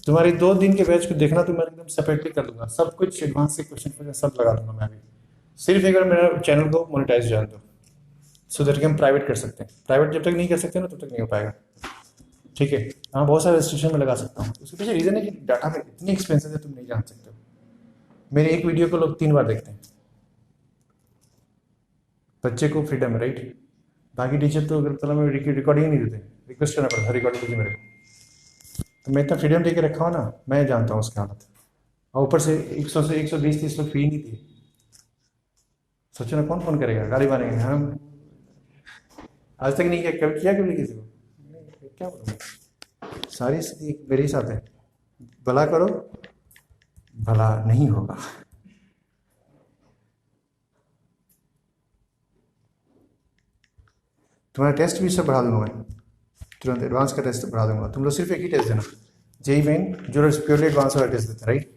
तुम्हारे 2 दिन के बैच को देखना, तो मैं एकदम सेपरेटली कर दूंगा, सब कुछ एडवांस से क्वेश्चन सब लगा दूंगा मैं अभी। सिर्फ एक बार मेरा चैनल को मोनेटाइज जान दो, सो दैट कि हम प्राइवेट कर सकते हैं। प्राइवेट जब तक नहीं कर सकते ना तब तक नहीं हो पाएगा, ठीक है? हाँ, बहुत सारे रेस्ट्रिक्शन में लगा सकता हूँ, उसके पीछे रीजन है कि डाटा में इतनी एक्सपेंसिव है, तुम नहीं जान सकते हो। मेरे एक वीडियो को लोग 3 बार देखते हैं, बच्चे को फ्रीडम है, राइट? बाकी टीचर तो अगर में रिकॉर्डिंग नहीं देते, रिक्वेस्ट करना पड़ता है रिकॉर्डिंग दीजिए मेरे को। तो मैं इतना फ्रीडम देके रखा हूँ ना, मैं जानता हूँ उसकी हालत। और ऊपर से 100 से 120-30 लोग फी नहीं दिए, सोचो ना कौन फोन करेगा, गाड़ी बनेंगे हम। आज तक नहीं किया, कभी किया कभी किसी को, क्या बोलूँ, सारी स्थिति मेरे ही साथ है, भला करो भला नहीं होगा। तुम्हारा टेस्ट भी सब बढ़ा दूंगा मैं तुरंत, एडवांस का टेस्ट बढ़ा दूंगा। तुम लोग सिर्फ एक ही टेस्ट देना, जेई मेन, जो प्योरली एडवांस वाला टेस्ट देते हैं, राइट?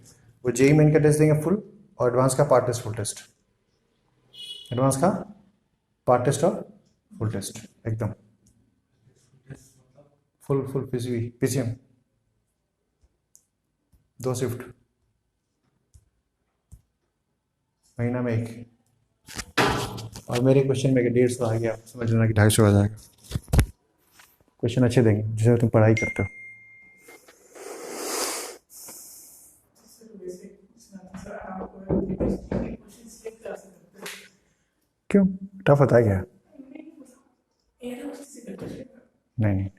वो जेई मेन का टेस्ट देंगे फुल, और एडवांस का part test full test, advance का पार्ट टेस्ट और फुल टेस्ट एकदम फुल पीसीएम 2 शिफ्ट, महीना में 1। और मेरे क्वेश्चन में 150 आ गया, समझ लेना कि 250 आ जाएगा। क्वेश्चन अच्छे देंगे जिससे तुम पढ़ाई करते हो। टफ होता है क्या? नहीं नहीं,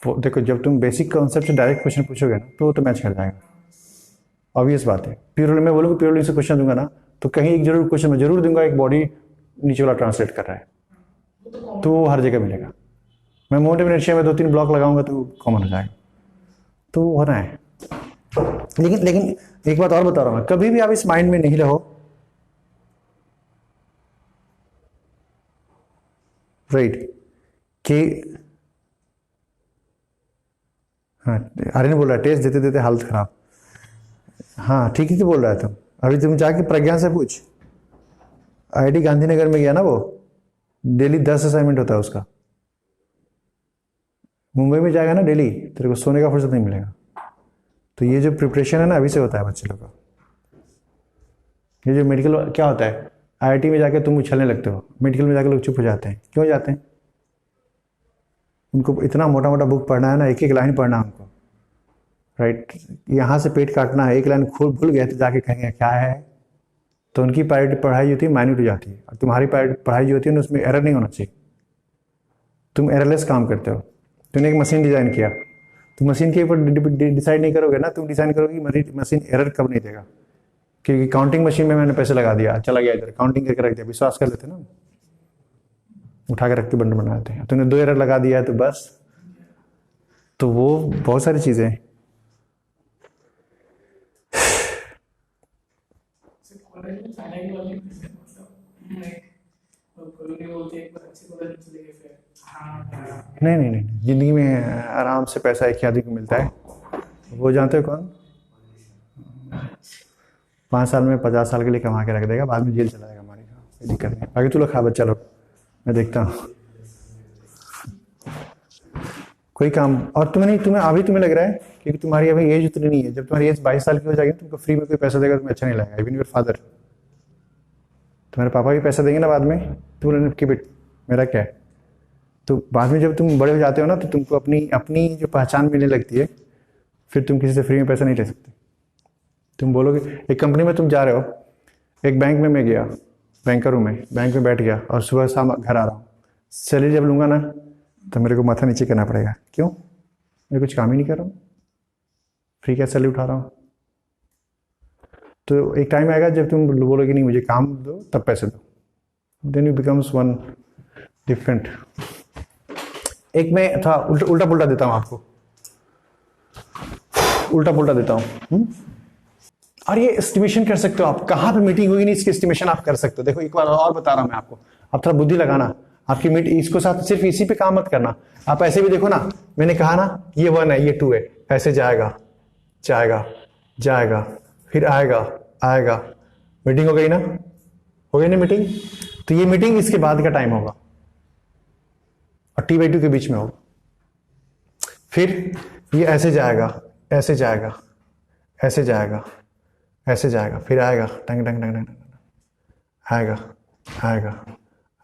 वो देखो, जब तुम बेसिक कॉन्सेप्ट से डायरेक्ट क्वेश्चन पूछोगे ना तो वो तो मैच कर जाएगा, ऑब्वियस बात है। प्योरली मैं बोलूँगा, प्योरली से क्वेश्चन दूंगा ना तो कहीं एक जरूर क्वेश्चन मैं जरूर दूंगा, एक बॉडी नीचे वाला ट्रांसलेट कर रहा है, तो वो हर जगह मिलेगा। मैं माउंट इनर्शिया में 2-3 ब्लॉक लगाऊंगा तो कॉमन हो जाएगा, तो वो होना है। लेकिन एक बात और बता रहा हूँ मैं, कभी भी आप इस माइंड में नहीं रहो, राइट, कि हाँ, आर्यन बोल रहा है टेस्ट देते देते हालत खराब। हाँ ठीक ही तो बोल रहा है तुम। अभी तुम जाके प्रज्ञा से पूछ, आईआईटी गांधीनगर में गया ना वो, डेली 10 असाइनमेंट होता है उसका। मुंबई में जाएगा ना डेली, तेरे को सोने का फुर्सत नहीं मिलेगा। तो ये जो प्रिपरेशन है ना, अभी से होता है बच्चे लोग का। ये जो मेडिकल क्या होता है, आईआईटी में जाके तुम उछलने लगते हो, मेडिकल में जाके लोग चुप हो जाते हैं। क्यों जाते हैं? उनको इतना मोटा मोटा बुक पढ़ना है ना, एक एक लाइन पढ़ना है उनको, राइट। यहाँ से पेट काटना है, एक लाइन खोल भूल गए तो जाके कहेंगे क्या है। तो उनकी प्रायोरिटी पढ़ाई होती है माइन्यूट हो जाती है, और तुम्हारी पढ़ाई जो होती है ना उसमें एरर नहीं होना चाहिए। तुम एररलेस काम करते हो। तुमने एक मशीन डिज़ाइन किया, तो मशीन के ऊपर डिसाइड नहीं करोगे ना, तुम डिज़ाइन करोगे कि मशीन एरर कब नहीं देगा, क्योंकि काउंटिंग मशीन में मैंने पैसे लगा दिया, चला गया इधर, काउंटिंग करके रख दिया, विश्वास कर लेते ना, उठा के रखते बंडल बना देते हैं। तुमने 2 एरर लगा दिया है तो बस। तो वो बहुत सारी चीज़ें हैं। नहीं नहीं नहीं, जिंदगी में आराम से पैसा एक ही आदमी को मिलता है, वो जानते हो कौन? 5 साल में 50 साल के लिए कमा के रख देगा, बाद में जेल चला जाएगा हमारी। कोई दिक्कत नहीं। बाकी तू लोग खा बच्चा लोग, मैं देखता हूँ कोई काम। और तुम्हें अभी तुम्हें लग रहा है क्योंकि तुम्हारी अभी एज उतनी नहीं है, जब तुम्हारी एज 22 साल की हो जाएगी तुमको फ्री में कोई पैसा देगा तुम्हें अच्छा नहीं लगेगा। इवन योर फादर, तुम्हारे पापा भी पैसा देंगे ना बाद में, तो बोले कि बेट मेरा क्या है। तो बाद में जब तुम बड़े हो जाते हो ना, तो तुमको अपनी जो पहचान मिलने लगती है, फिर तुम किसी से फ्री में पैसा नहीं ले सकते। तुम बोलोगे, एक कंपनी में तुम जा रहे हो, एक बैंक में मैं गया, बैंकर हूँ मैं, बैंक में बैठ गया और सुबह शाम घर आ रहा हूँ, सैलरी जब लूँगा ना तो मेरे को माथा नीचे करना पड़ेगा। क्यों? मैं कुछ काम ही नहीं कर रहा हूँ, फ्री क्या सैलरी उठा रहा हूँ। तो एक टाइम आएगा जब तुम बोलोगे नहीं मुझे काम दो तब पैसे दो, then you becomes one different. एक मैं था उल्टा पुल्टा देता हूँ आपको, उल्टा पुल्टा देता हूँ। और ये एस्टिमेशन कर सकते हो आप, कहाँ पे मीटिंग हुई नहीं इसकी एस्टिमेशन आप कर सकते हो। देखो एक बार और बता रहा हूँ मैं आपको, आप थोड़ा बुद्धि लगाना। आपकी मीट इसको साथ सिर्फ इसी पे काम मत करना, आप ऐसे भी देखो ना, मैंने कहा ना ये 1 है ये 2 है, ऐसे जाएगा जाएगा जाएगा फिर आएगा आएगा, मीटिंग हो गई ना, हो गई ना मीटिंग। तो ये मीटिंग इसके बाद का टाइम होगा और T/2 के बीच में होगा। फिर ये ऐसे जाएगा ऐसे जाएगा ऐसे जाएगा ऐसे जाएगा, फिर आएगा टंग टंग टंग टंग टंग, आएगा आएगा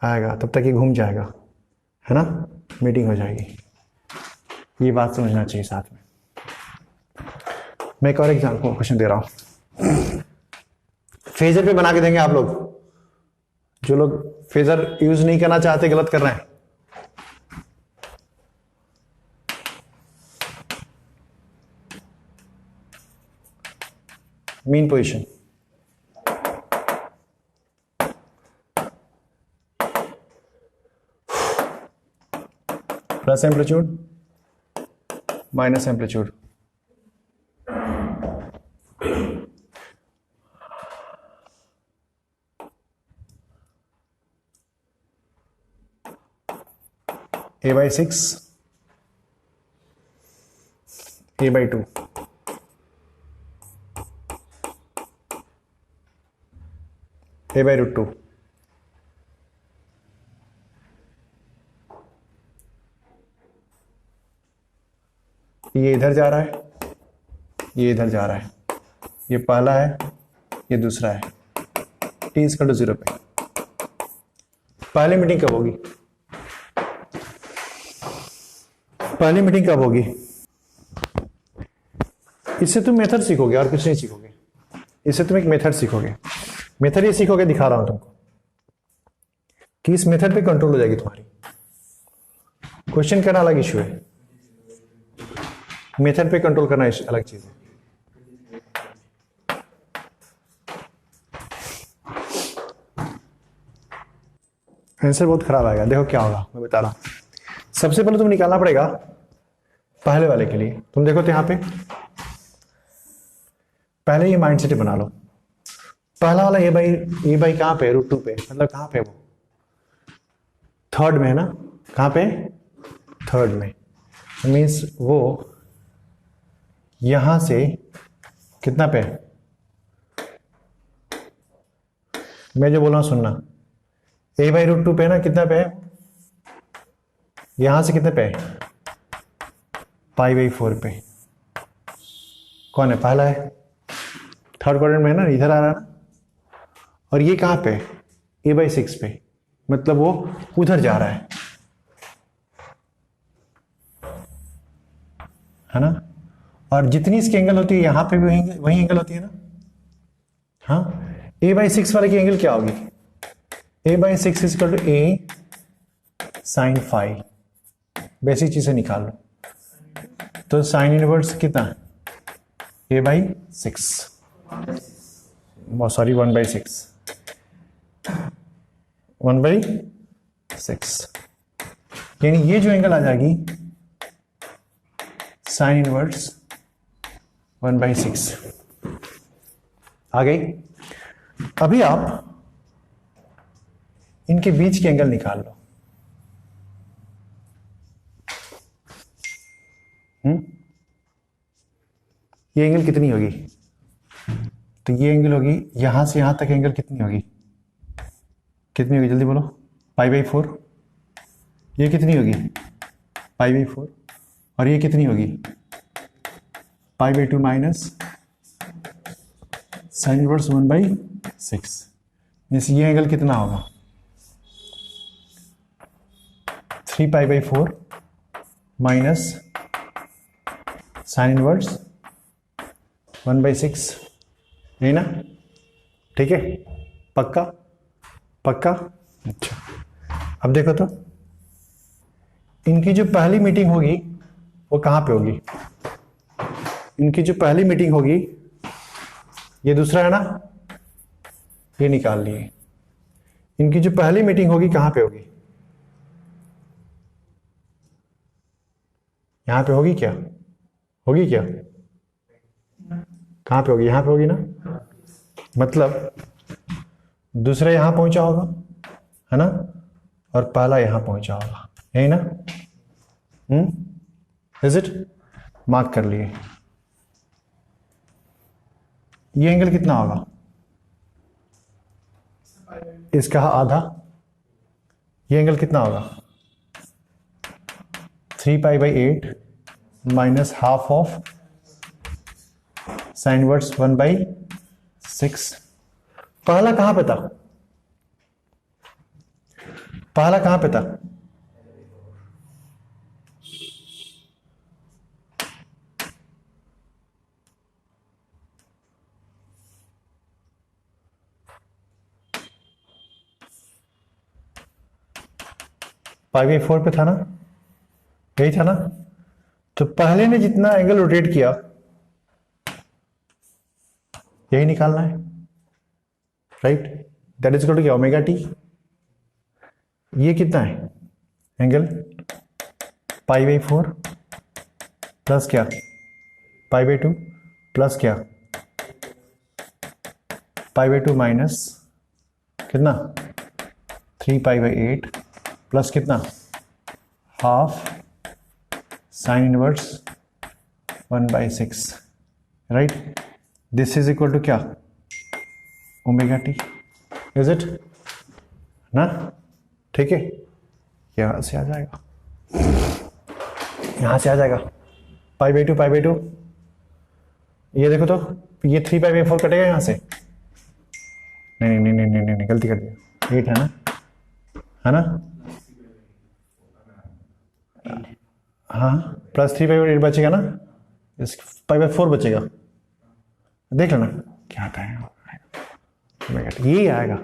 आएगा, तब तक ये घूम जाएगा, है ना, मीटिंग हो जाएगी। ये बात समझना चाहिए साथ में। मैं एक और एग्जाम्पल क्वेश्चन दे रहा हूँ, फेजर पे बना के देंगे आप लोग। जो लोग फेजर यूज नहीं करना चाहते गलत कर रहे हैं। Mean position, plus amplitude minus amplitude, A/6 A/2 A/√2। ये इधर जा रहा है, ये इधर जा रहा है, ये पहला है ये दूसरा है, T=0 पे। पहली मीटिंग कब होगी? पहली मीटिंग कब होगी? इससे तुम मेथड सीखोगे और कुछ नहीं सीखोगे। इससे तुम एक मेथड सीखोगे। मेथड ये सीखोगे, दिखा रहा हूं तुमको कि इस मेथड पे कंट्रोल हो जाएगी तुम्हारी। क्वेश्चन करना अलग इशू है, मेथड पे कंट्रोल करना अलग चीज है। आंसर बहुत खराब आएगा, देखो क्या होगा मैं बता रहा हूं। सबसे पहले तुम्हें निकालना पड़ेगा पहले वाले के लिए। तुम देखो तो यहां पे पहले ये माइंड सेट बना लो। पहला वाला ए बाई कहां पे, √2 पे, मतलब कहां पे, वो थर्ड में है ना, कहां पे, थर्ड में। मीन्स वो यहां से कितना पे, मैं जो बोल रहा हूं सुनना, a/√2 पे ना, कितना पे है, यहां से कितने पे, π/4 पे। कौन है, पहला है, थर्ड क्वाड्रेंट में है ना, इधर आ रहा है ना। और ये कहां पे, a/6 पे, मतलब वो उधर जा रहा है ना। और जितनी इसकी एंगल होती है यहां पे भी वही एंगल होती है ना। हाँ, a/6 वाले की एंगल क्या होगी, a/6 equal to a sin phi। Basic चीजें निकाल लो, तो साइन इनवर्स कितना, a/6, सॉरी 1/6, 1/6, यानी ये जो एंगल आ जाएगी साइन इनवर्स 1/6 आ गई। अभी आप इनके बीच के एंगल निकाल लो। ये एंगल कितनी होगी, तो ये एंगल होगी यहां से यहां तक एंगल कितनी होगी, कितनी होगी जल्दी बोलो, π/4। ये कितनी होगी, π/4। और ये कितनी होगी, π/2 माइनस साइन इनवर्स 1/6। जैसे ये एंगल कितना होगा, 3π/4 माइनस साइन इनवर्स 1/6, यही ना, ठीक है, पक्का पक्का। अच्छा, अब देखो तो इनकी जो पहली मीटिंग होगी वो कहां पे होगी, इनकी जो पहली मीटिंग होगी, ये दूसरा है ना, ये निकाल लिए। इनकी जो पहली मीटिंग होगी कहां पे होगी, यहां पे होगी क्या, होगी क्या, कहां पे होगी, यहां पे होगी ना। मतलब दूसरा यहां पहुंचा होगा, है ना, और पहला यहां पहुंचा होगा, यही ना। इज इट, मार्क कर लिए। ये एंगल कितना होगा, इसका आधा। ये एंगल कितना होगा, 3π/8 minus half of sine inverse 1/6। पहला कहां पे था, पहला कहां पे था, π/4 पे था ना, यही था ना। तो पहले ने जितना एंगल रोटेट किया यही निकालना है, right. That is equal to क्या, ω/t। ये कितना है एंगल, π/4 प्लस क्या, π/2 प्लस क्या, π/2 माइनस कितना, 3π/8 प्लस कितना, half sine inverse 1/6, right. This is equal to क्या, ω/t, इज इट ना, ठीक है। यहां से आ जाएगा, यहां से आ जाएगा π/2, ये देखो तो ये 3π/4 कटेगा यहां से, नहीं नहीं नहीं नहीं नहीं, गलती कर दिया, 8 है ना, हाँ, प्लस 3/8 बचेगा ना, इस π/4 बचेगा, देख लेना क्या आता है। ओमेगा टी, यही आएगा।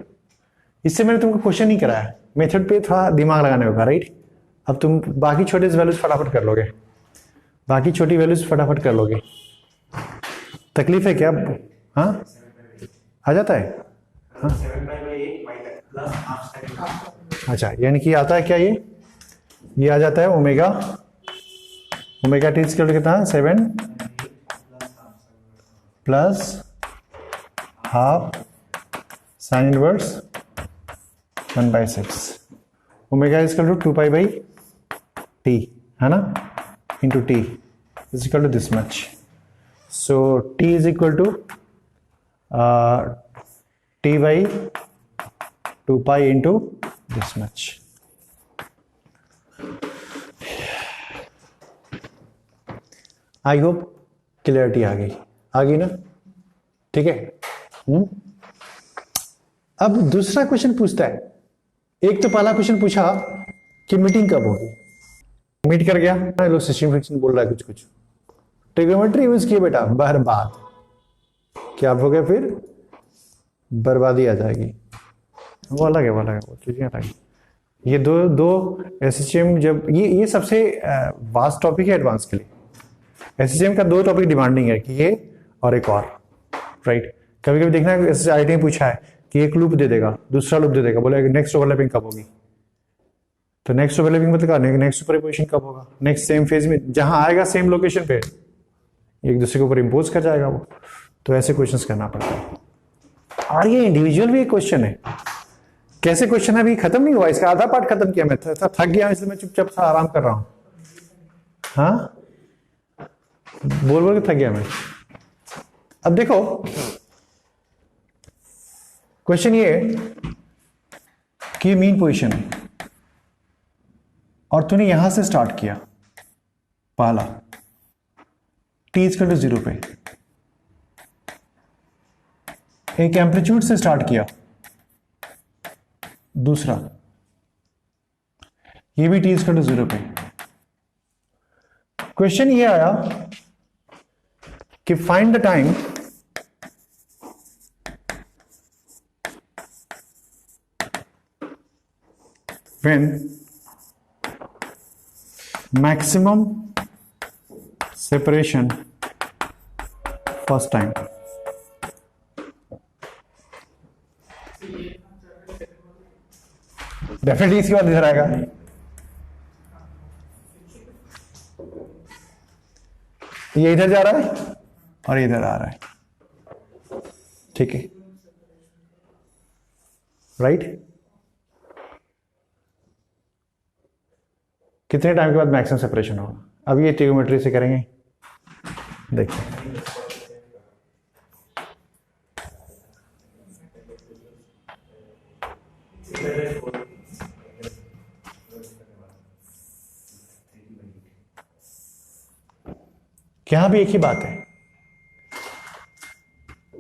इससे मैंने तुमको क्वेश्चन नहीं कराया, मेथड पे थोड़ा दिमाग लगाने होगा, राइट। अब तुम बाकी छोटे वैल्यूज फटाफट कर लोगे, बाकी छोटी वैल्यूज फटाफट कर लोगे। तकलीफ है क्या? हाँ आ जाता है। हाँ अच्छा, यानी कि आता है क्या, ये आ जाता है ओमेगा, ओमेगा टी स्क्वायर कितना है 7 plus half sine inverse 1/6, omega is to 2π/t, है ना, into T is equal to this much. So t is equal to t/2π into this much. I hope clarity आ गई ना, ठीक है। अब दूसरा क्वेश्चन पूछता है, एक तो पहला क्वेश्चन पूछा कि मीटिंग कब होगी, मीट कर गया, लोग सिस्टम फंक्शन बोल रहा है कुछ, ट्रिग्नोमेट्री यूज किए बेटा, बर्बाद, क्या हो गया, फिर बर्बादी आ जाएगी। वो अलग है, वो चीजें अलग है। ये दो एसएचएम, जब ये सबसे वास्ट टॉपिक है एडवांस के लिए। एसएचएम का 2 टॉपिक डिमांडिंग है कि ये और एक और, राइट। कभी कभी देखना एसएचआईटी ने पूछा है कि एक लूप दे देगा, दूसरा लूप दे देगा, बोले नेक्स्ट ओवरलैपिंग कब होगी, तो नेक्स्ट ओवरलैपिंग मतलब नेक्स्ट सुपरपोजिशन कब होगा, नेक्स्ट सेम फेज में जहां आएगा सेम लोकेशन पे एक दूसरे के ऊपर इंपोज कर जाएगा वो। तो ऐसे क्वेश्चंस करना पड़ता है। और ये इंडिविजुअल भी एक क्वेश्चन है, कैसे क्वेश्चन है, अभी खत्म नहीं हुआ, इसका आधा पार्ट खत्म किया, मैं थक गया इसलिए मैं चुपचाप सा आराम कर रहा हूं। हाँ बोल के थक गया मैं। अब देखो क्वेश्चन ये है कि मीन पोजीशन है और तूने यहां से स्टार्ट किया, पहला t इक्वल टू 0 पे, एक एम्पलीट्यूड से स्टार्ट किया, दूसरा ये भी t इक्वल टू 0 पे। क्वेश्चन ये आया कि find the time when maximum separation first time। Definitely इसके बाद इधर आएगा, ये इधर जा रहा है और इधर आ रहा है, ठीक है, राइट। कितने टाइम के बाद मैक्सिमम सेपरेशन होगा, अब ये ट्रिग्नोमेट्री से करेंगे, देखिए यहां भी एक ही बात है,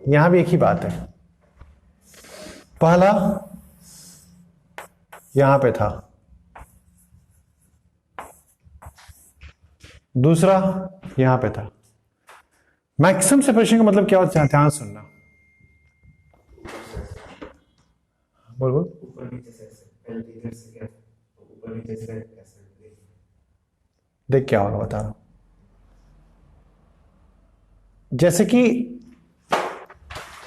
यहां भी एक ही बात है। पहला यहां पे था, दूसरा यहां पे था। मैक्सिमम सेपरेशन का मतलब क्या होता है, ध्यान सुनना, बोल ऊपर नीचे से पहले इधर से क्या, ऊपर नीचे से ऐसे देख क्या होगा बता रहा हूं। जैसे कि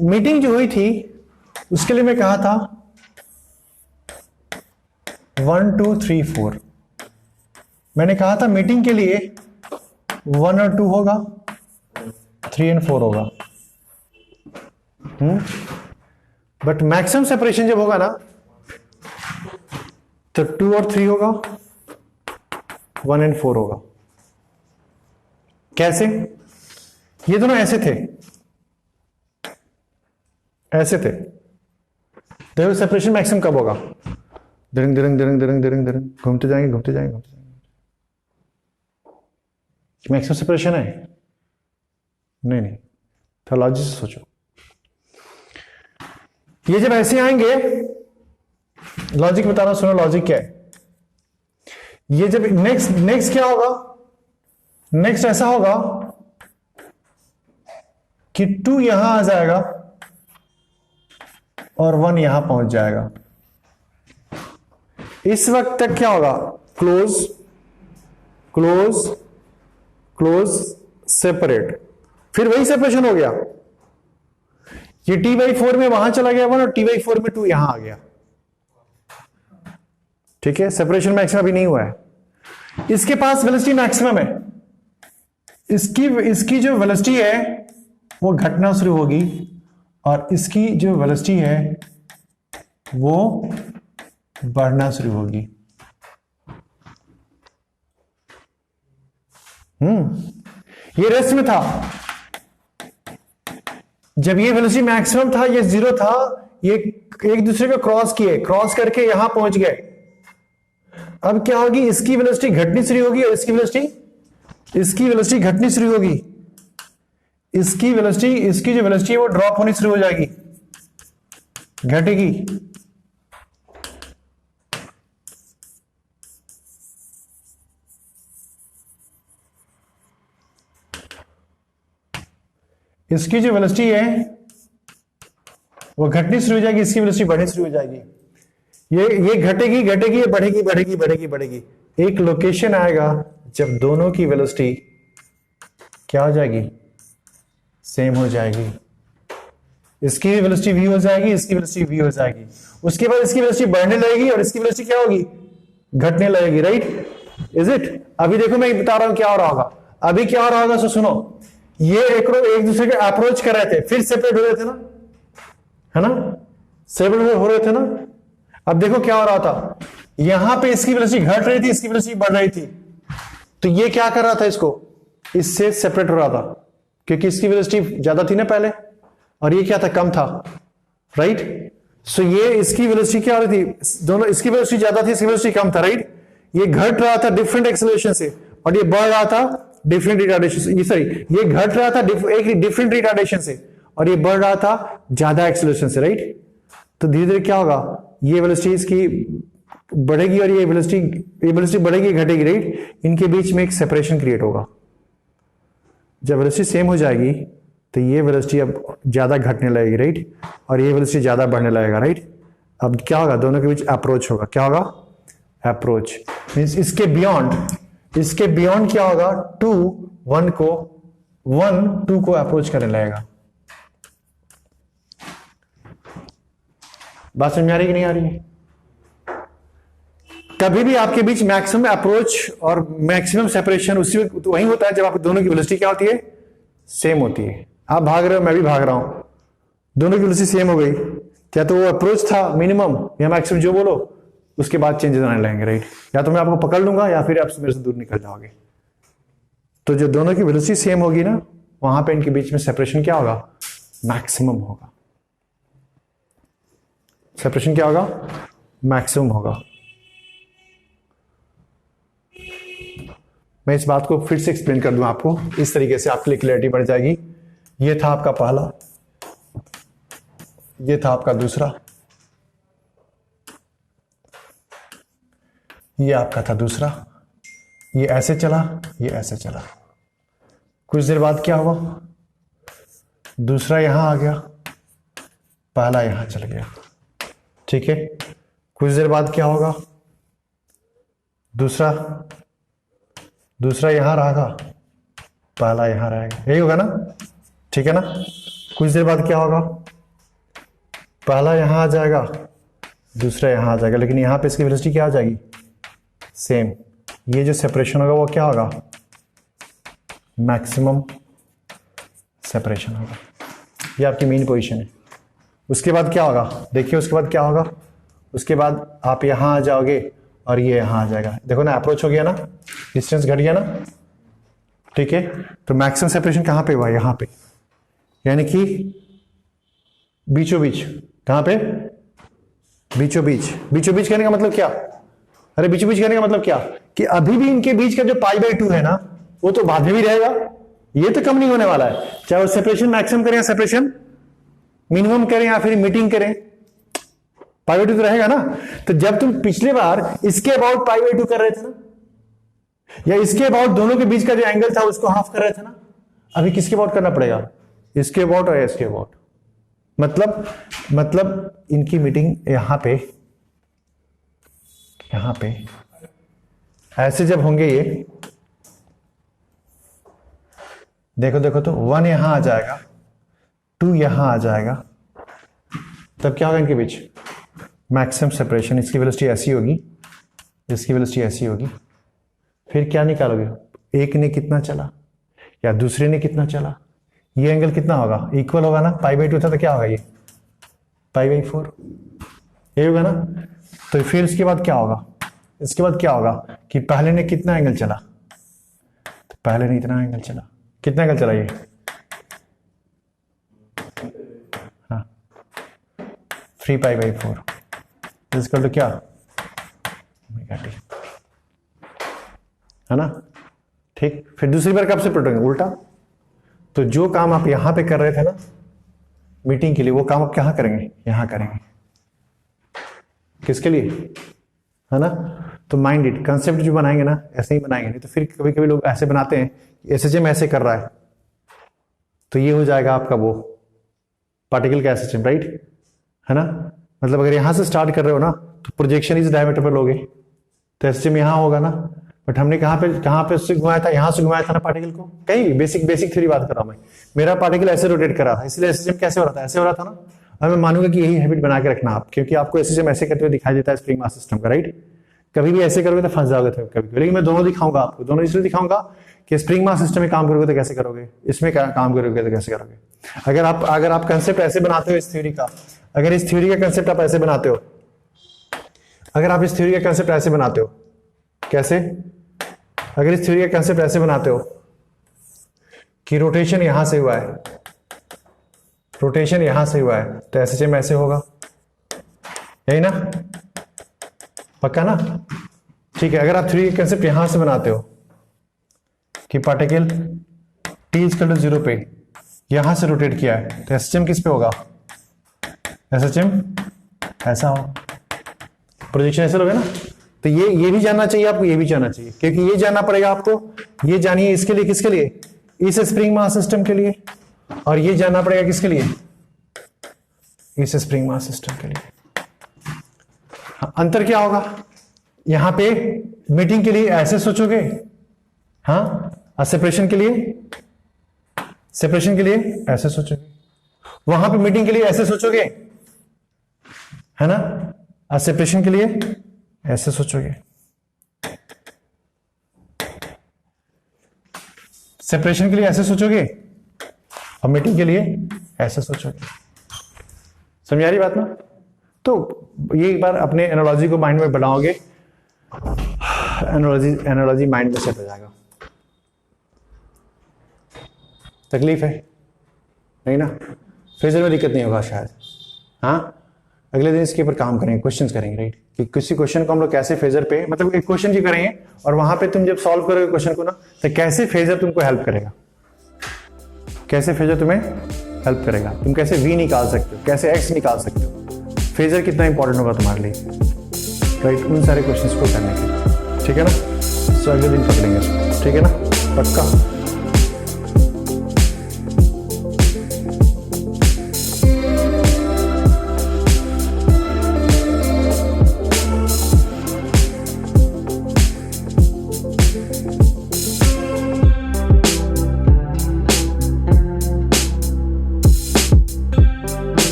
मीटिंग जो हुई थी उसके लिए मैं कहा था 1 2 3 4, मैंने कहा था मीटिंग के लिए 1 और 2 होगा, 3 और 4 होगा। बट मैक्सिमम सेपरेशन जब होगा ना तो 2 और 3 होगा, 1 और 4 होगा। कैसे? ये दोनों ऐसे थे, ऐसे थे, तो सेपरेशन मैक्सिमम कब होगा, दरंग दरंग दरंग दरंग दरंग दरंग घूमते जाएंगे घूमते जाएंगे घूमते जाएंगे। मैक्सिमम सेपरेशन है? नहीं नहीं, तो लॉजिक से सोचो, ये जब ऐसे आएंगे, लॉजिक बता रहा हूं, सुनो लॉजिक क्या है। ये जब नेक्स्ट क्या होगा, नेक्स्ट ऐसा होगा कि 2 यहां आ जाएगा और 1 यहां पहुंच जाएगा। इस वक्त तक क्या होगा? क्लोज क्लोज क्लोज सेपरेट, फिर वही सेपरेशन हो गया। ये t/4 में वहां चला गया 1 और t/4 में 2 यहां आ गया। ठीक है, सेपरेशन मैक्सिमम अभी नहीं हुआ है। इसके पास वेलोसिटी मैक्सिमम है, इसकी जो वेलोसिटी है वो घटना शुरू होगी और इसकी जो वेलोसिटी है वो बढ़ना शुरू होगी। ये रेस्ट में था, जब ये वेलोसिटी मैक्सिमम था, ये 0 था, ये एक दूसरे को क्रॉस किए, क्रॉस करके यहां पहुंच गए। अब क्या होगी? इसकी वेलोसिटी घटनी शुरू होगी और इसकी वेलोसिटी घटनी शुरू होगी। इसकी जो वेलोसिटी है वो ड्रॉप होनी शुरू हो जाएगी, घटेगी। इसकी जो वेलोसिटी है वो घटनी शुरू हो जाएगी, इसकी वेलोसिटी बढ़नी शुरू हो जाएगी। ये घटेगी घटेगी, ये बढ़ेगी बढ़ेगी बढ़ेगी बढ़ेगी। एक लोकेशन आएगा जब दोनों की वेलोसिटी क्या हो जाएगी? सेम हो जाएगी। इसकी वेलोसिटी v हो जाएगी, इसकी वेलोसिटी v हो जाएगी। उसके बाद इसकी वेलोसिटी बढ़ने लगेगी और इसकी वेलोसिटी क्या होगी? घटने लगेगी। Right, is it? अभी देखो मैं बता रहा हूं क्या हो रहा होगा। अभी क्या हो रहा होगा, सुनो। ये एक दूसरे को अप्रोच कर रहे थे, फिर सेपरेट हो रहे थे ना, है ना? सेपरेट हो रहे थे ना। अब देखो क्या हो रहा था, यहां पे इसकी वेलोसिटी घट रही थी, इसकी वेलोसिटी बढ़ रही थी। तो ये क्या कर रहा था? इससे सेपरेट हो रहा था, क्योंकि इसकी वेलोसिटी ज्यादा थी ना पहले, और ये क्या था? कम था। राइट, सो ये इसकी वेलोसिटी क्या हो रही थी? दोनों, इसकी वेलोसिटी ज्यादा थी, इसकी वेलोसिटी कम था। राइट, ये घट रहा था डिफरेंट एक्सेलरेशन से और ये बढ़ रहा था डिफरेंट रिटार्डेशन से। ये घट रहा था एक डिफरेंट रिटार्डेशन से और ये बढ़ रहा था ज्यादा एक्सेलरेशन से। राइट, तो धीरे धीरे क्या होगा? ये वेलोसिटी इसकी बढ़ेगी और ये वेलोसिटी बढ़ेगी घटेगी। राइट, इनके बीच में एक सेपरेशन क्रिएट होगा। जब वेलोसिटी सेम हो जाएगी तो ये वेलोसिटी अब ज्यादा घटने लगेगी। राइट, और ये वेलोसिटी ज्यादा बढ़ने लगेगा। राइट, अब क्या होगा? दोनों के बीच अप्रोच होगा। क्या होगा? अप्रोच मींस इसके बियॉन्ड क्या होगा? 2 को अप्रोच करने लगेगा। बात समझ में आ रही कि नहीं आ रही है? कभी भी आपके बीच मैक्सिमम अप्रोच और मैक्सिमम सेपरेशन उसी वक्त वही होता है जब आप दोनों की वेलोसिटी क्या होती है? सेम होती है। आप भाग रहे हो, मैं भी भाग रहा हूं, दोनों की वेलोसिटी सेम हो गई, क्या तो वो अप्रोच था मिनिमम या मैक्सिमम, जो बोलो, उसके बाद चेंजेस आने लगेंगे। राइट, या तो मैं आपको पकड़ लूंगा या फिर आप मेरे से दूर निकल जाओगे। तो जो दोनों की वेलोसिटी सेम होगी ना, वहां पे इनके बीच में सेपरेशन क्या होगा? मैक्सिमम होगा। सेपरेशन क्या होगा? मैक्सिमम होगा। मैं इस बात को फिर से एक्सप्लेन कर दूं आपको, इस तरीके से आपके लिए क्लैरिटी बढ़ जाएगी। ये था आपका पहला, ये था आपका दूसरा, ये आपका था दूसरा, ये ऐसे चला, ये ऐसे चला। कुछ देर बाद क्या हुआ? दूसरा यहां आ गया, पहला यहां चल गया। ठीक है, कुछ देर बाद क्या होगा? दूसरा यहां रहेगा, पहला यहां रहेगा। यही होगा ना? ठीक है ना? कुछ देर बाद क्या होगा? पहला यहां आ जाएगा, दूसरा यहां आ जाएगा, लेकिन यहां पे इसकी वेलोसिटी क्या आ जाएगी? सेम। ये जो सेपरेशन होगा वो क्या होगा? मैक्सिमम सेपरेशन होगा। ये आपकी मेन पोजीशन है। उसके बाद क्या होगा? देखिए उसके बाद क्या होगा? उसके बाद आप यहां आ जाओगे और ये यहां आ जाएगा। देखो ना, अप्रोच हो गया ना, डिस्टेंस घट गया ना। ठीक है, तो मैक्सिमम सेपरेशन कहां पे हुआ? यहां पे, यानी कि बीचों बीच। कहां पे? बीचों बीच। बीचों बीच कहने का मतलब क्या? अरे बीचों बीच कहने का मतलब क्या? कि अभी भी इनके बीच का जो π/2 है ना, वो तो बाद में भी रहेगा, ये तो कम नहीं होने वाला है। चाहे वो सेपरेशन मैक्सिमम करें या सेपरेशन मिनिमम करें या फिर मीटिंग करें, π/2 तो रहेगा ना। तो जब तुम पिछले बार इसके अबाउट π/2 कर रहे थे ना, या इसके अबाउट दोनों के बीच का जो एंगल था उसको हाफ कर रहे थे ना, अभी किसके अबाउट करना पड़ेगा? इसके अबाउट और इसके अबाउट। मतलब इनकी मीटिंग यहां पे ऐसे जब होंगे ये, देखो तो 1 यहां आ जाएगा, 2 यहां आ जाएगा, तब क्या होगा इनके बीच? Maximum separation. इसकी वेलोसिटी ऐसी होगी, इसकी वेलोसिटी ऐसी होगी। फिर क्या निकालोगे? एक ने कितना चला या दूसरे ने कितना चला, ये एंगल कितना होगा? इक्वल होगा ना, π/2 था तो क्या होगा? ये π/4 ये होगा ना। तो फिर इसके बाद क्या होगा? इसके बाद क्या होगा कि पहले ने कितना एंगल चला? तो पहले ने इतना एंगल चला। कितना एंगल चला ये? हाँ, 3π/4 इक्वल टू क्या? ω t, है ना? ठीक। फिर दूसरी बार कब से पलटेंगे? उल्टा। तो जो काम आप यहां पे कर रहे थे ना मीटिंग के लिए, वो काम आप कहां करेंगे? यहां करेंगे। किसके लिए? है ना? तो माइंड इट, कंसेप्ट जो बनाएंगे ना ऐसे ही बनाएंगे। नहीं तो फिर कभी कभी लोग ऐसे बनाते हैं, एसएचएम ऐसे कर रहा है तो ये हो जाएगा आपका वो पार्टिकल का एसएचएम, राइट? है ना? मतलब अगर यहां से स्टार्ट कर रहे हो ना तो प्रोजेक्शन इस डायमीटर पर लोगे तो एसएचएम यहां होगा ना। बट हमने कहां पे से घुमाया था? यहां से घुमाया था ना पार्टिकल को। कहीं भी बेसिक थ्योरी बात कर रहा हूं मैं। मेरा पार्टिकल ऐसे रोटेट कर रहा था, इसलिए एसएचएम कैसे हो रहा था? ऐसे हो रहा था ना। और मैं मानूंगा कि यही हैबिट बना के रखना आप, क्योंकि आपको एसएचएम ऐसे करते हुए दिखाई देता है स्प्रिंग मास सिस्टम का, राइट? कभी भी ऐसे करोगे तो फंस जाओगे कभी। लेकिन मैं दोनों दिखाऊंगा आपको, दोनों इसलिए दिखाऊंगा कि स्प्रिंग मास सिस्टम में काम करोगे तो कैसे करोगे, इसमें काम करोगे तो कैसे करोगे। अगर आप कंसेप्ट ऐसे बनाते हो इस थ्योरी का, अगर इस थ्योरी का कंसेप्ट आप ऐसे बनाते हो, अगर आप इस थ्योरी का कंसेप्ट ऐसे बनाते हो, कैसे? अगर इस थ्योरी का कंसेप्ट ऐसे बनाते हो कि रोटेशन यहां से हुआ है, रोटेशन यहां से हुआ है, तो एसएचएम ऐसे होगा, यही ना? पक्का ना? ठीक है। अगर आप थ्योरी का कंसेप्ट यहां से बनाते हो कि पार्टिकल t=0 पे यहां से रोटेट किया है, तो एसएचएम किस पे होगा? एसएचएम ऐसा होगा। प्रोजेक्शन ऐसे लोगे ना। तो ये भी जानना चाहिए आपको, ये भी जानना चाहिए, क्योंकि ये जानना पड़ेगा आपको। ये जानिए इसके लिए, किसके लिए? इस स्प्रिंग मास सिस्टम के लिए। और ये जानना पड़ेगा किसके लिए? इस स्प्रिंग मास सिस्टम के लिए। हाँ, अंतर क्या होगा? यहां पे मीटिंग के लिए ऐसे सोचोगे, हाँ, और सेपरेशन के लिए ऐसे सोचोगे। वहां पे मीटिंग के लिए ऐसे सोचोगे, है ना? और सेपरेशन के लिए ऐसे सोचोगे। सेपरेशन के लिए ऐसे सोचोगे और मीटिंग के लिए ऐसे सोचोगे। समझ आ रही बात ना? तो ये एक बार अपने एनालॉजी को माइंड में बनाओगे, एनालॉजी माइंड में सेट हो जाएगा। तकलीफ है नहीं ना? फेजर में दिक्कत नहीं होगा शायद। हाँ, अगले दिन इसके ऊपर काम करेंगे, क्वेश्चंस करेंगे, राइट? कि किसी क्वेश्चन को हम लोग कैसे फेजर पे, मतलब एक क्वेश्चन की करेंगे और वहां पे तुम जब सॉल्व करोगे क्वेश्चन को ना, तो कैसे फेजर तुमको हेल्प करेगा, कैसे फेजर तुम्हें हेल्प करेगा, तुम कैसे v निकाल सकते हो, कैसे x निकाल सकते हो, फेजर कितना इंपॉर्टेंट होगा तुम्हारे लिए, राइट? उन सारे क्वेश्चंस को करने के लिए, ठीक है ना? सो अगले दिन पकड़ेंगे इसको, ठीक है ना? पक्का।